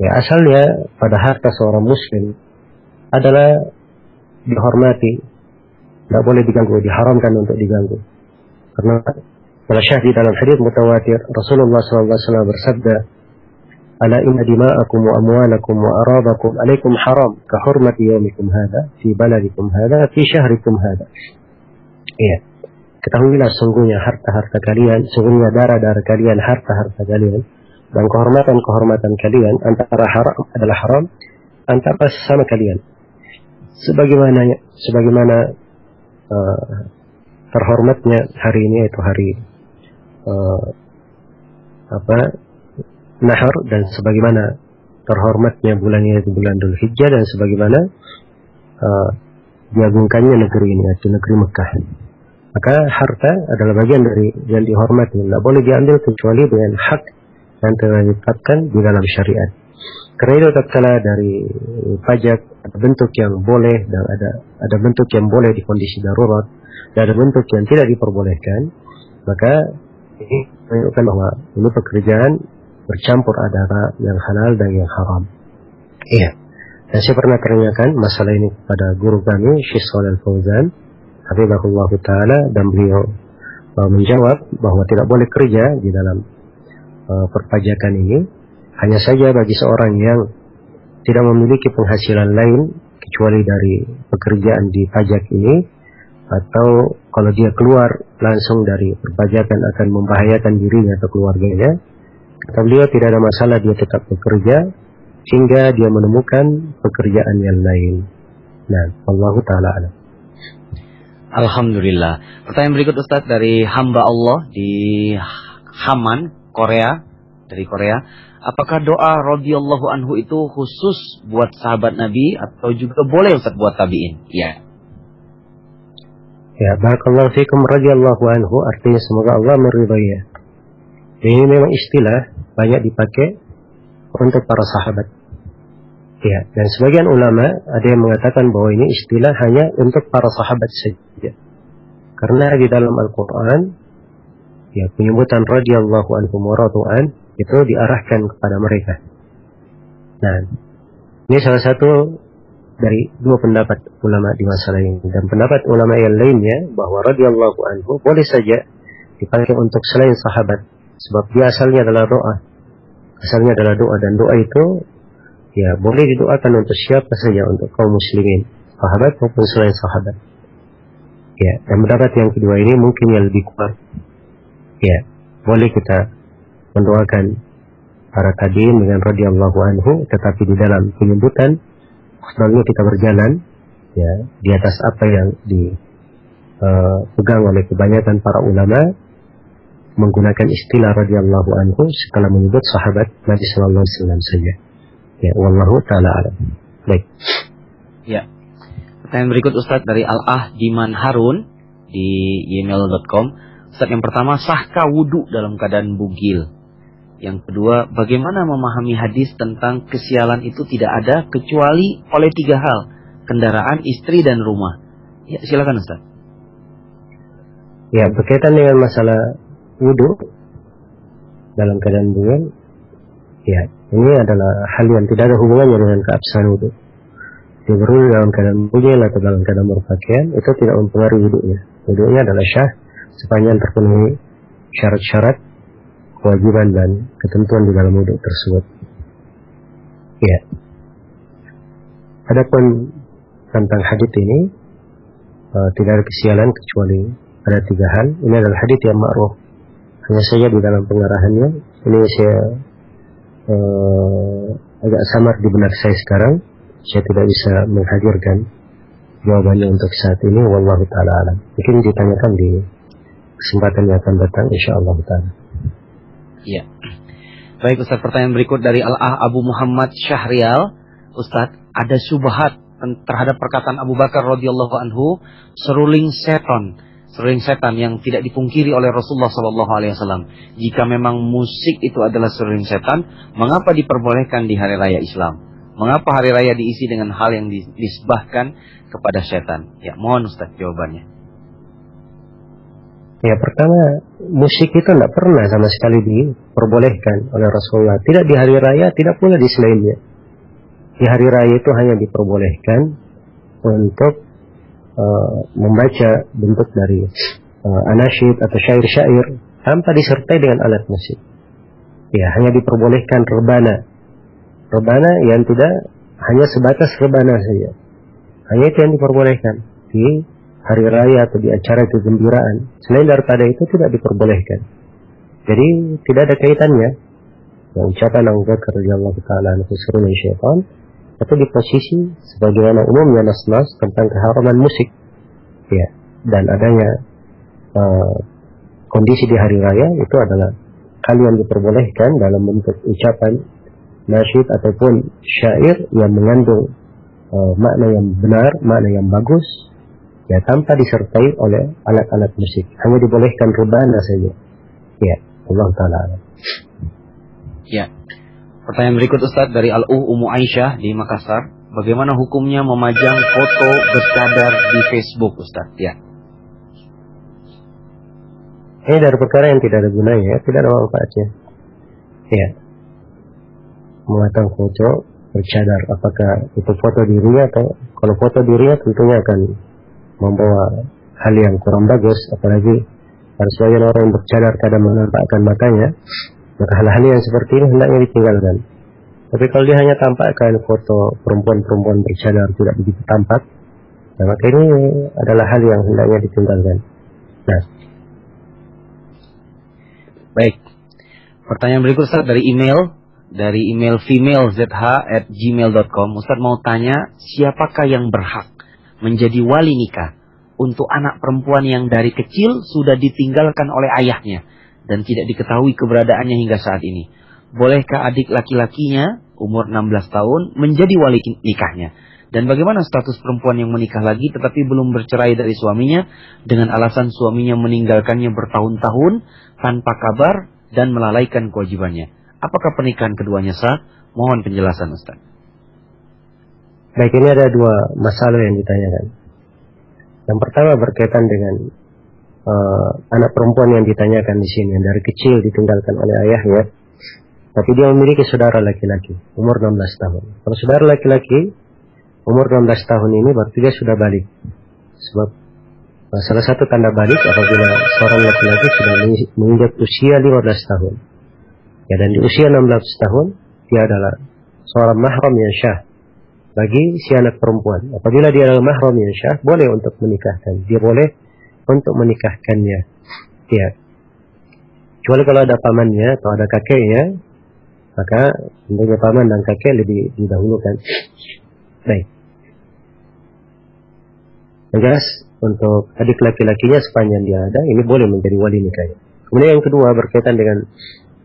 Ya, asalnya pada harta seorang muslim adalah dihormati, tidak boleh diganggu, diharamkan untuk diganggu. Karena pada syahid dalam hadits mutawatir Rasulullah SAW bersabda, ala inna dima'akum wa amwalakum wa aradakum alaikum haram ka hurmati yaumikum hadha fi baladikum hadha fi syahrikum hadha. Iya. Ketahuilah sungguhnya harta-harta kalian, sungguhnya darah-darah kalian, harta-harta kalian, dan kehormatan-kehormatan kalian antara haram adalah haram antara sesama kalian. Sebagaimana terhormatnya hari ini, yaitu hari Nahar, dan sebagaimana terhormatnya bulannya itu bulan Dzul Hijjah, dan sebagaimana diagungkannya negeri ini, yaitu negeri Mekah. Maka harta adalah bagian dari yang dihormati, tidak boleh diambil kecuali dengan hak yang telah ditetapkan di dalam syariat. Karena itu tatkala dari pajak ada bentuk yang boleh dan ada bentuk yang boleh di kondisi darurat, dan ada bentuk yang tidak diperbolehkan, maka ini menunjukkan bahwa ini pekerjaan bercampur antara yang halal dan yang haram. Iya. Dan saya pernah tanyakan masalah ini kepada guru kami, Syekh Shalih Al-Fauzan, hafizahullah taala, dan beliau menjawab bahwa tidak boleh kerja di dalam perpajakan ini. Hanya saja bagi seorang yang tidak memiliki penghasilan lain kecuali dari pekerjaan di pajak ini, atau kalau dia keluar langsung dari perpajakan akan membahayakan dirinya atau keluarganya, kata beliau tidak ada masalah dia tetap bekerja hingga dia menemukan pekerjaan yang lain. Nah, Allahu ta'ala alam. Alhamdulillah. Pertanyaan berikut Ustaz dari hamba Allah di Haman, Korea dari Korea. Apakah doa radhiyallahu anhu itu khusus buat sahabat Nabi atau juga boleh Ustaz buat tabi'in? Ya. Ya, barakallahu fikum radhiyallahu anhu artinya semoga Allah meridainya. Ini memang istilah banyak dipakai untuk para sahabat. Ya, dan sebagian ulama ada yang mengatakan bahwa ini istilah hanya untuk para sahabat saja. Karena di dalam Al-Quran, ya, penyebutan radhiyallahu anhum wa radu'an itu diarahkan kepada mereka. Nah, ini salah satu dari dua pendapat ulama di masalah ini. Dan pendapat ulama yang lainnya bahwa radhiyallahu anhu boleh saja dipakai untuk selain sahabat, sebab dia asalnya adalah doa. Asalnya adalah doa, dan doa itu ya boleh didoakan untuk siapa saja, untuk kaum muslimin, sahabat maupun selain sahabat. Ya, dan pendapat yang kedua ini mungkin yang lebih kuat. Ya, boleh kita mendoakan para tabi'in dengan radhiyallahu anhu, tetapi di dalam penyebutan sebenarnya kita berjalan ya di atas apa yang dipegang oleh kebanyakan para ulama, menggunakan istilah radhiyallahu anhu setelah menyebut sahabat Nabi sallallahu alaihi wasallam saja. Ya, wallahu taala alam. Baik. Ya. Pertanyaan berikut Ustaz dari Al-Ah Diman Harun di gmail.com. Ustaz, yang pertama, sahkah wudu dalam keadaan bugil? Yang kedua, bagaimana memahami hadis tentang kesialan itu tidak ada kecuali oleh 3 hal, kendaraan, istri, dan rumah? Ya, silakan Ustaz. Ya, berkaitan dengan masalah wudu dalam keadaan bugil, ya, ini adalah hal yang tidak ada hubungannya dengan keabsahan wudu. Berwudu dalam keadaan bugil atau dalam keadaan berpakaian itu tidak mempengaruhi wudunya. Wudunya adalah syah sepanjang terpenuhi syarat-syarat, kewajiban dan ketentuan di dalam wudu tersebut. Ya. Adapun tentang hadits ini tidak ada kesialan kecuali ada 3 hal. Ini adalah hadits yang ma'ruf. Hanya saja di dalam pengarahannya ini saya agak samar di benak saya sekarang. Saya tidak bisa menghadirkan jawabannya untuk saat ini. Wallahu ta'ala alam. Mungkin ditanyakan di kesempatan yang akan datang, insyaallah ta'ala. Ya. Baik Ustaz, pertanyaan berikut dari Al-Ah Abu Muhammad Syahrial. Ustaz, ada syubhat terhadap perkataan Abu Bakar radhiyallahu anhu, seruling setan yang tidak dipungkiri oleh Rasulullah sallallahu alaihi wasallam. Jika memang musik itu adalah seruling setan, mengapa diperbolehkan di hari raya Islam? Mengapa hari raya diisi dengan hal yang disebahkan kepada setan? Ya, mohon Ustaz jawabannya. Ya, pertama, musik itu tidak pernah sama sekali diperbolehkan oleh Rasulullah. Tidak di hari raya, tidak pula di selainnya. Di hari raya itu hanya diperbolehkan untuk membaca bentuk dari anasyid atau syair-syair tanpa disertai dengan alat musik. Ya, hanya diperbolehkan rebana yang tidak hanya sebatas rebana saja. Hanya itu yang diperbolehkan di hari raya atau di acara kegembiraan. Selain daripada itu tidak diperbolehkan. Jadi tidak ada kaitannya yang ucapan Abu Bakar radhiyallahu taala anhu seruling syaitan, atau di posisi sebagaimana umumnya nas-nas tentang keharaman musik. Ya, dan adanya kondisi di hari raya itu adalah hal yang diperbolehkan dalam bentuk ucapan, nasyid ataupun syair yang mengandung makna yang benar, makna yang bagus, ya, tanpa disertai oleh alat-alat musik. Hanya dibolehkan rebana saja. Ya, Allah Ta'ala. Ya. Pertanyaan berikut Ustaz dari Al-Ummu Aisyah di Makassar. Bagaimana hukumnya memajang foto bercadar di Facebook Ustaz? Ya. Ini dari perkara yang tidak ada gunanya, tidak ada manfaatnya. Ya. Memasang foto bercadar, apakah itu foto dirinya, atau kalau foto dirinya tentunya akan membawa hal yang kurang bagus, apalagi pada sebagian orang yang bercadar kadang menampakkan matanya, maka hal-hal yang seperti ini hendaknya ditinggalkan. Tapi kalau dia hanya tampakkan foto perempuan-perempuan bercadar tidak begitu tampak, maka ini adalah hal yang hendaknya ditinggalkan. Nah, baik. Pertanyaan berikut Ustaz dari email femalezh@gmail.com. Ustaz mau tanya, siapakah yang berhak menjadi wali nikah untuk anak perempuan yang dari kecil sudah ditinggalkan oleh ayahnya dan tidak diketahui keberadaannya hingga saat ini? bolehkah adik laki-lakinya umur 16 tahun menjadi wali nikahnya? Dan bagaimana status perempuan yang menikah lagi tetapi belum bercerai dari suaminya dengan alasan suaminya meninggalkannya bertahun-tahun tanpa kabar dan melalaikan kewajibannya? Apakah pernikahan keduanya sah? Mohon penjelasan, Ustaz. Baik, ini ada dua masalah yang ditanyakan. Yang pertama berkaitan dengan anak perempuan yang ditanyakan di sini, yang dari kecil ditinggalkan oleh ayahnya, tapi dia memiliki saudara laki-laki umur 16 tahun. Kalau saudara laki-laki umur 16 tahun ini berarti dia sudah balik. Sebab salah satu tanda balik apabila seorang laki-laki sudah menginjak usia 15 tahun. Ya, dan di usia 16 tahun dia adalah seorang mahram yang syah bagi si anak perempuan. Apabila dia adalah mahram yang syah, boleh untuk menikahkan. Dia boleh untuk menikahkannya. Ya. Kecuali kalau ada pamannya atau ada kakeknya, maka tentunya paman dan kakek lebih didahulukan. Baik. Jelas untuk adik laki-lakinya sepanjang dia ada, ini boleh menjadi wali nikahnya. Kemudian yang kedua berkaitan dengan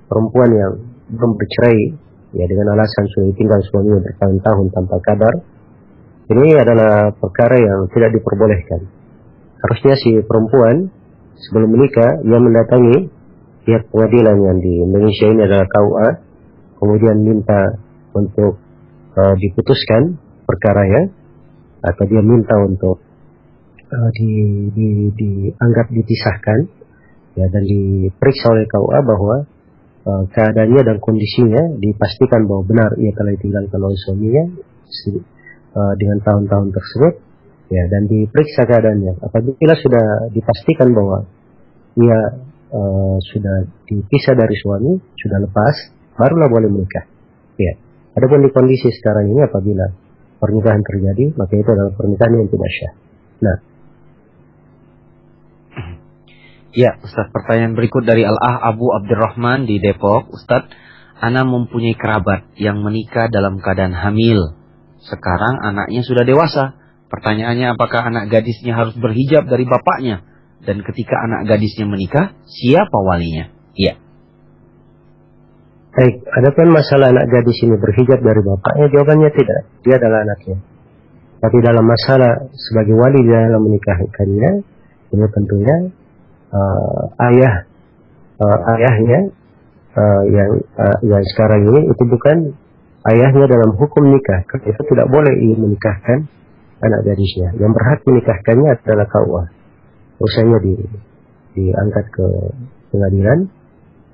perempuan yang belum bercerai, ya dengan alasan sudah ditinggal suaminya bertahun-tahun tanpa kabar. Ini adalah perkara yang tidak diperbolehkan. Harusnya si perempuan sebelum menikah ia mendatangi pihak pengadilan yang di Indonesia ini adalah KUA, kemudian minta untuk diputuskan perkaranya, atau dia minta untuk dianggap dipisahkan, ya, dan diperiksa oleh KUA bahwa keadaannya dan kondisinya dipastikan bahwa benar ia telah ditinggalkan oleh suaminya dengan tahun-tahun tersebut, ya, dan diperiksa keadaannya. Apabila sudah dipastikan bahwa ia sudah dipisah dari suami, sudah lepas, barulah boleh menikah. Ya. Adapun di kondisi sekarang ini apabila pernikahan terjadi, maka itu adalah pernikahan yang tidak syah. Nah. Ya, Ustaz, pertanyaan berikut dari Al-Ah Abu Abdurrahman di Depok. Ustaz, ana mempunyai kerabat yang menikah dalam keadaan hamil. Sekarang anaknya sudah dewasa. Pertanyaannya, apakah anak gadisnya harus berhijab dari bapaknya? Dan ketika anak gadisnya menikah, siapa walinya? Iya. Baik, adapun masalah anak gadis ini berhijab dari bapaknya, jawabannya tidak. Dia adalah anaknya. Tapi dalam masalah sebagai wali dalam menikahkannya, ini tentunya ayahnya yang sekarang ini itu bukan ayahnya dalam hukum nikah. Karena itu tidak boleh ia menikahkan anak gadisnya. Yang berhak menikahkannya adalah KUA. Usahanya diangkat ke pengadilan,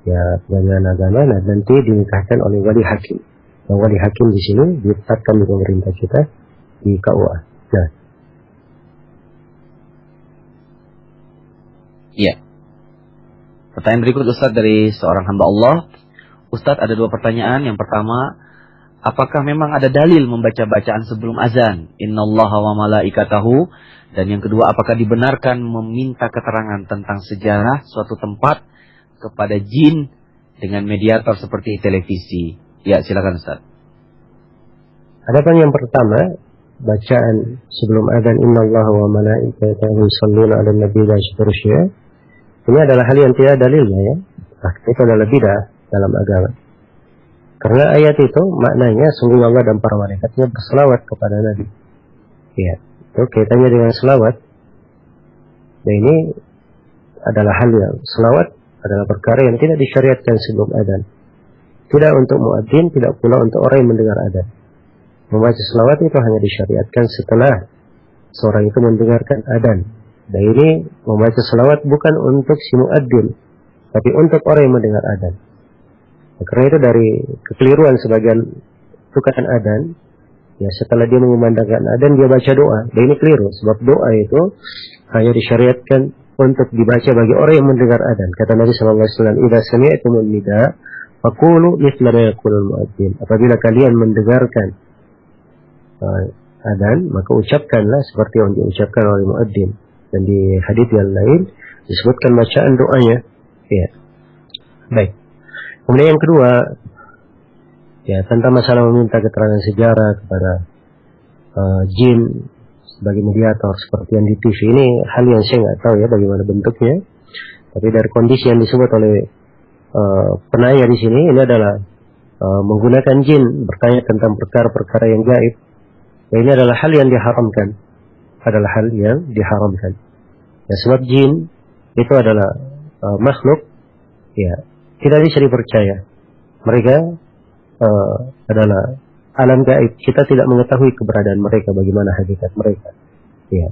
ya, pengadilan agama, dan nanti dinikahkan oleh wali hakim. Nah, wali hakim di sini ditetapkan di pemerintah kita di KUA. Nah. Iya. Pertanyaan berikut, Ustaz, dari seorang hamba Allah. Ustaz, ada dua pertanyaan. Yang pertama, apakah memang ada dalil membaca bacaan sebelum azan? Innallaha wa malaikatahu. Dan yang kedua, apakah dibenarkan meminta keterangan tentang sejarah suatu tempat kepada jin dengan mediator seperti televisi? Ya, silakan, Ustaz. Adapun yang pertama, bacaan sebelum azan innallaha wa malaikatahu yusholluna 'alan nabi dan seterusnya, ini adalah hal yang tidak dalilnya, ya. Nah, itu adalah bidah dalam agama. Karena ayat itu maknanya sungguh Allah dan para malaikatnya berselawat kepada Nabi. Ya, itu kaitannya dengan selawat. Dan ini adalah hal yang selawat adalah perkara yang tidak disyariatkan sebelum adzan. Tidak untuk muadzin, tidak pula untuk orang yang mendengar adzan. Membaca selawat itu hanya disyariatkan setelah seorang itu mendengarkan adzan. Dan ini membaca selawat bukan untuk si muadzin, tapi untuk orang yang mendengar adzan. Karena itu dari kekeliruan sebagian tukang adzan, ya, setelah dia mengumandangkan adzan dia baca doa. Dan ini keliru, sebab doa itu hanya disyariatkan untuk dibaca bagi orang yang mendengar adzan. Kata Nabi sallallahu alaihi wasallam, "Idza sami'tumul nida, faqulu mithla ma yaqulul muadzin." Apabila kalian mendengarkan adzan, maka ucapkanlah seperti yang diucapkan oleh muadzin. Dan di hadis yang lain disebutkan bacaan doanya. Ya. Baik. Kemudian yang kedua, ya, tentang masalah meminta keterangan sejarah kepada jin sebagai mediator seperti yang di TV, ini hal yang saya nggak tahu ya bagaimana bentuknya. Tapi dari kondisi yang disebut oleh penanya di sini, ini adalah menggunakan jin, bertanya tentang perkara-perkara yang gaib, ya ini adalah hal yang diharamkan. Ya, sebab jin itu adalah makhluk, ya tidak bisa dipercaya. Mereka adalah alam gaib. Kita tidak mengetahui keberadaan mereka, bagaimana hakikat mereka. Ya.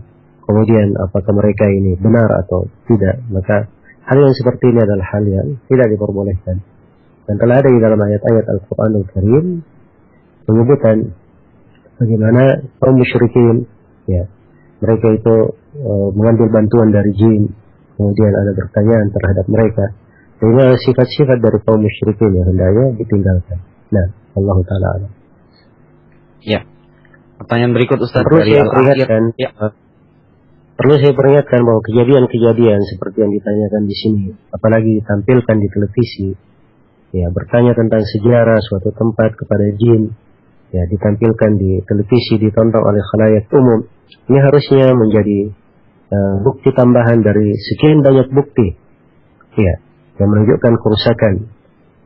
Kemudian apakah mereka ini benar atau tidak. Maka hal yang seperti ini adalah hal yang tidak diperbolehkan. Dan telah ada di dalam ayat-ayat Al-Quran Al-Karim menyebutkan bagaimana kaum musyrikin, ya, mereka itu mengambil bantuan dari jin. Kemudian ada pertanyaan terhadap mereka. Dan ini adalah sifat-sifat dari kaum musyrikin yang hendaknya ditinggalkan. Nah, Allah Ta'ala alam. Ya. Pertanyaan berikut Ustaz Perlu dari saya Al-Akhir. Perlu saya peringatkan bahwa kejadian-kejadian seperti yang ditanyakan di sini, apalagi ditampilkan di televisi, ya, bertanya tentang sejarah suatu tempat kepada jin, ya, ditampilkan di televisi, ditonton oleh khalayak umum, ini harusnya menjadi bukti tambahan dari sekian banyak bukti, ya, yang menunjukkan kerusakan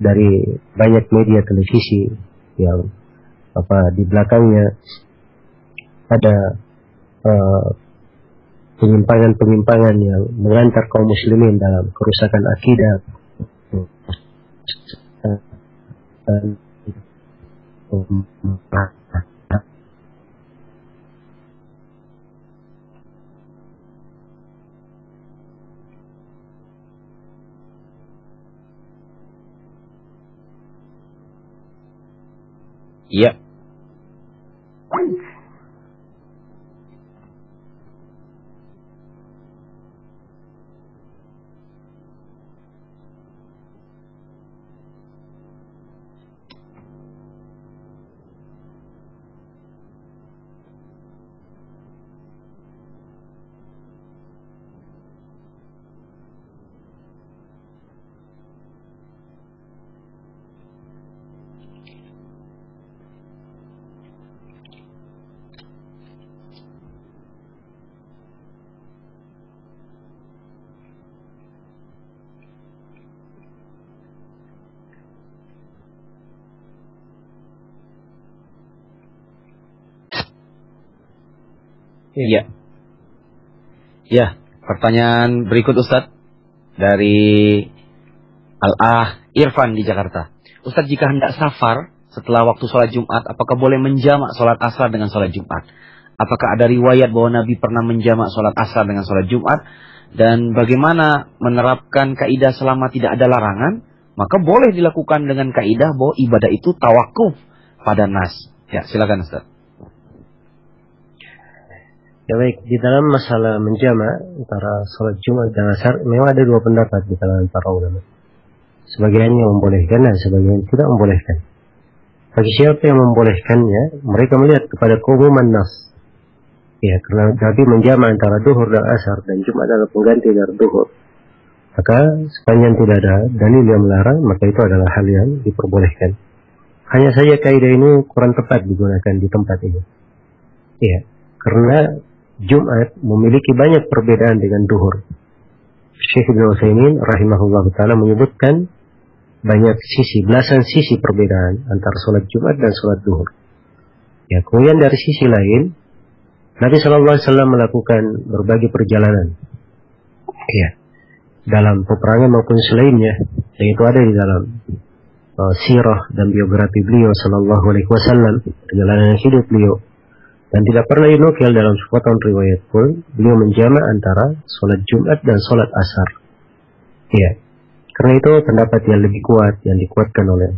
dari banyak media televisi yang di belakangnya ada penyimpangan-penyimpangan yang mengantar kaum muslimin dalam kerusakan akidah. Ya. Ya. Ya, pertanyaan berikut Ustaz dari Al-Ah Irfan di Jakarta. Ustaz, jika hendak safar setelah waktu sholat Jumat, apakah boleh menjamak sholat asar dengan sholat Jumat? Apakah ada riwayat bahwa Nabi pernah menjamak sholat asar dengan sholat Jumat? Dan bagaimana menerapkan kaidah selama tidak ada larangan? Maka boleh dilakukan dengan kaidah bahwa ibadah itu tawakuf pada nas. Ya, silakan Ustaz. Ya baik, di dalam masalah menjamak antara sholat Jumat dan asar memang ada dua pendapat di kalangan para ulama. Sebagian yang membolehkan dan sebagian tidak membolehkan. Bagi siapa yang membolehkannya, mereka melihat kepada keumuman nas. Ya, karena Nabi menjamak antara duhur dan asar dan Jumat adalah pengganti dari duhur. Maka sepanjang tidak ada dalil yang melarang, maka itu adalah hal yang diperbolehkan. Hanya saja kaidah ini kurang tepat digunakan di tempat ini. Ya, karena Jumat memiliki banyak perbedaan dengan duhur. Syekh Ibnu Utsaimin rahimahullah ta'ala menyebutkan banyak sisi, belasan sisi perbedaan antara sholat Jumat dan sholat duhur. Ya, kemudian dari sisi lain, Nabi SAW melakukan berbagai perjalanan. Ya, dalam peperangan maupun selainnya, yang itu ada di dalam sirah dan biografi beliau Sallallahu Alaihi Wasallam, perjalanan hidup beliau. Dan tidak pernah dinukil dalam sepotong riwayat pun beliau menjamak antara sholat Jumat dan sholat asar. Ya, karena itu pendapat yang lebih kuat yang dikuatkan oleh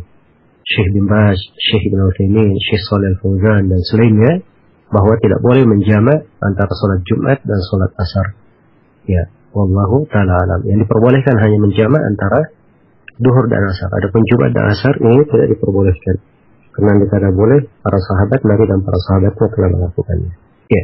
Syekh bin Baz, Syekh Ibnu Utsaimin, Syekh Shalih Al-Fauzan dan selainnya, bahwa tidak boleh menjamak antara sholat Jumat dan sholat asar. Ya, wallahu ta'ala alam. Yang diperbolehkan hanya menjamak antara duhur dan asar. Adapun Jumat dan asar ini tidak diperbolehkan. Karena tidak boleh, para sahabat Nabi dan para sahabatnya telah melakukannya. Ya.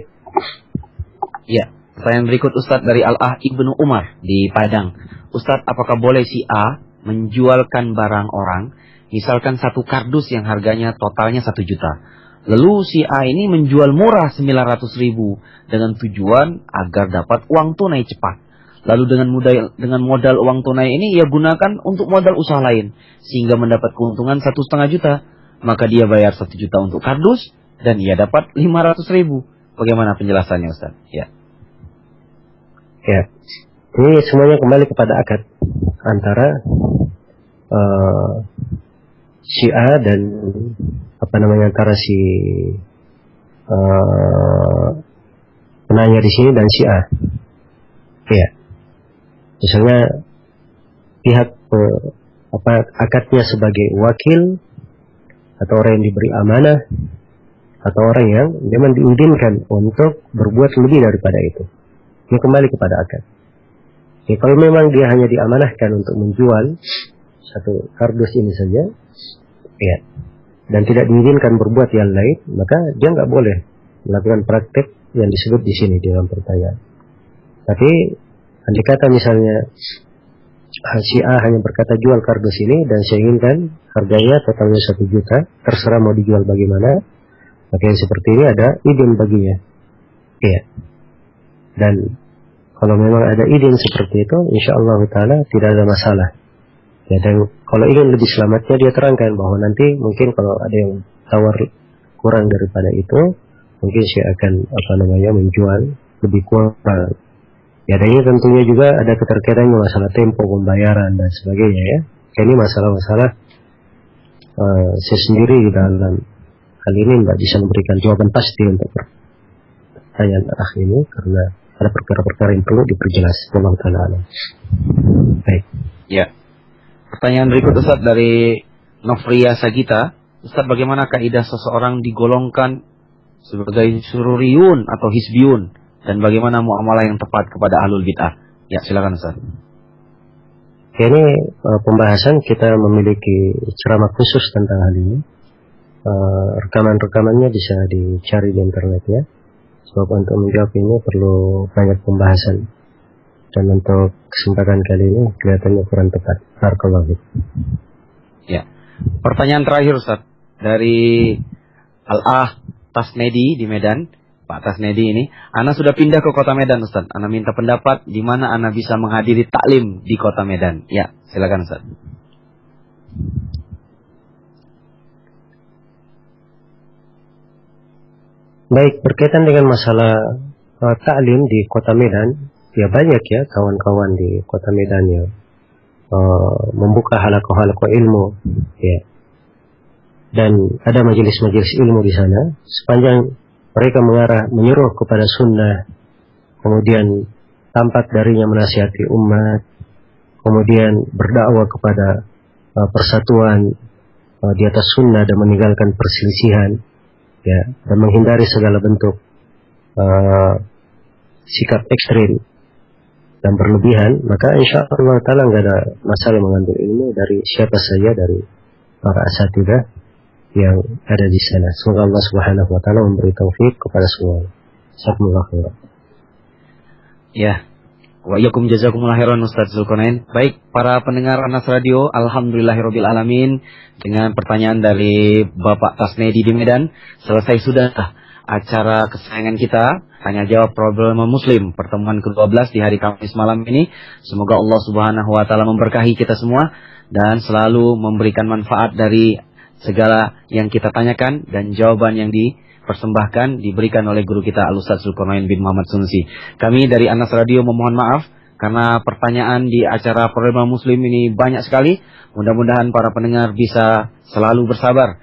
Ya. Pertanyaan berikut Ustadz dari Al-Ah Ibnu Umar di Padang. Ustadz, apakah boleh si A menjualkan barang orang, misalkan satu kardus yang harganya totalnya 1 juta. Lalu si A ini menjual murah 900.000 dengan tujuan agar dapat uang tunai cepat. Lalu dengan modal uang tunai ini ia gunakan untuk modal usaha lain sehingga mendapat keuntungan 1,5 juta. Maka dia bayar 1 juta untuk kardus dan ia dapat 500.000. Bagaimana penjelasannya, Ustaz? Ya. Ya. Ini semuanya kembali kepada akad antara si A dan antara si penanya di sini dan si A. Ya. Misalnya pihak akadnya sebagai wakil atau orang yang diberi amanah atau orang yang memang diizinkan untuk berbuat lebih daripada itu. Ini kembali kepada akad. Ya, kalau memang dia hanya diamanahkan untuk menjual satu kardus ini saja, ya, dan tidak diizinkan berbuat yang lain, maka dia nggak boleh melakukan praktek yang disebut di sini dalam pertanyaan. Tapi andai kata misalnya si A hanya berkata jual kardus ini dan saya inginkan harganya totalnya 1 juta, terserah mau dijual bagaimana, maka yang seperti ini ada izin baginya. Ya. Dan kalau memang ada izin seperti itu, insya-Allah taala tidak ada masalah. Ya, dan kalau ingin lebih selamatnya dia terangkan bahwa nanti mungkin kalau ada yang tawar kurang daripada itu, mungkin saya akan menjual lebih kurang. Ya, dan ini tentunya juga ada keterkaitannya masalah tempo pembayaran dan sebagainya ya. Ini masalah-masalah saya sendiri di dalam hal ini tidak bisa memberikan jawaban pasti untuk pertanyaan ini karena ada perkara-perkara yang perlu diperjelas. Allah Ta'ala alam. Baik. Ya. Pertanyaan berikut, Ustaz, dari Nofria Sagita. Ustaz, bagaimana kaidah seseorang digolongkan sebagai sururiyun atau hisbiyun dan bagaimana muamalah yang tepat kepada ahlul bid'ah? Ya, silakan, Ustaz. Ini pembahasan kita memiliki ceramah khusus tentang hal ini. Rekaman-rekamannya bisa dicari di internet ya. Sebab untuk menjawab ini perlu banyak pembahasan. Dan untuk kesempatan kali ini kelihatannya kurang tepat. Barakallahu fiik. Ya. Pertanyaan terakhir, Ustaz, dari Al-Ah Tasnedi di Medan. Pak Tasnedi ini, Ana sudah pindah ke kota Medan, Ustaz. Ana minta pendapat di mana Ana bisa menghadiri taklim di kota Medan. Ya, silakan, Ustaz. Baik, berkaitan dengan masalah taklim di kota Medan, ya banyak ya kawan-kawan di kota Medan yang membuka halaqah-halaqah ilmu, ya. Dan ada majelis-majelis ilmu di sana. Sepanjang mereka menyuruh kepada sunnah, kemudian tampak darinya menasihati umat, kemudian berdakwah kepada persatuan di atas sunnah dan meninggalkan perselisihan. Ya, dan menghindari segala bentuk sikap ekstrim dan berlebihan, maka insya Allah Ta'ala nggak ada masalah mengambil ilmu dari siapa saja dari para asatidzah yang ada di sana. Semoga Allah Subhanahu Wa Ta'ala memberi taufik kepada semua. Jazakumullah khairan. Ya, wa iyyakum jazakumullah khairan, Ustaz Zulkarnain. Baik, para pendengar Anas Radio, alhamdulillahirabbil alamin. Dengan pertanyaan dari Bapak Tasnedi di Medan, selesai sudah acara kesayangan kita, tanya jawab Problema Muslim, pertemuan ke-12 di hari Kamis malam ini. Semoga Allah Subhanahu Wa Ta'ala memberkahi kita semua dan selalu memberikan manfaat dari segala yang kita tanyakan dan jawaban yang dipersembahkan diberikan oleh guru kita Al-Ustaz Zulkarnain bin Muhammad Sunsi. Kami dari Anas Radio memohon maaf karena pertanyaan di acara Problema Muslim ini banyak sekali. Mudah-mudahan para pendengar bisa selalu bersabar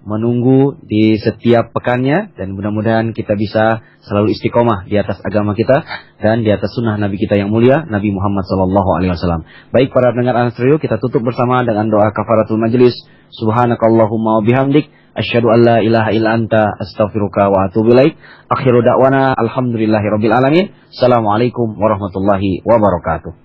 menunggu di setiap pekannya dan mudah-mudahan kita bisa selalu istiqomah di atas agama kita dan di atas sunnah Nabi kita yang mulia, Nabi Muhammad SAW. Baik para pendengar Anas Radio, kita tutup bersama dengan doa kafaratul majlis. Subhanakallahumma wa bihamdik, asyhadu an la ilaha illa anta, astaghfiruka wa atubu ilaik. Akhiru da'wana alhamdulillahirabbil alamin. Assalamualaikum warahmatullahi wabarakatuh.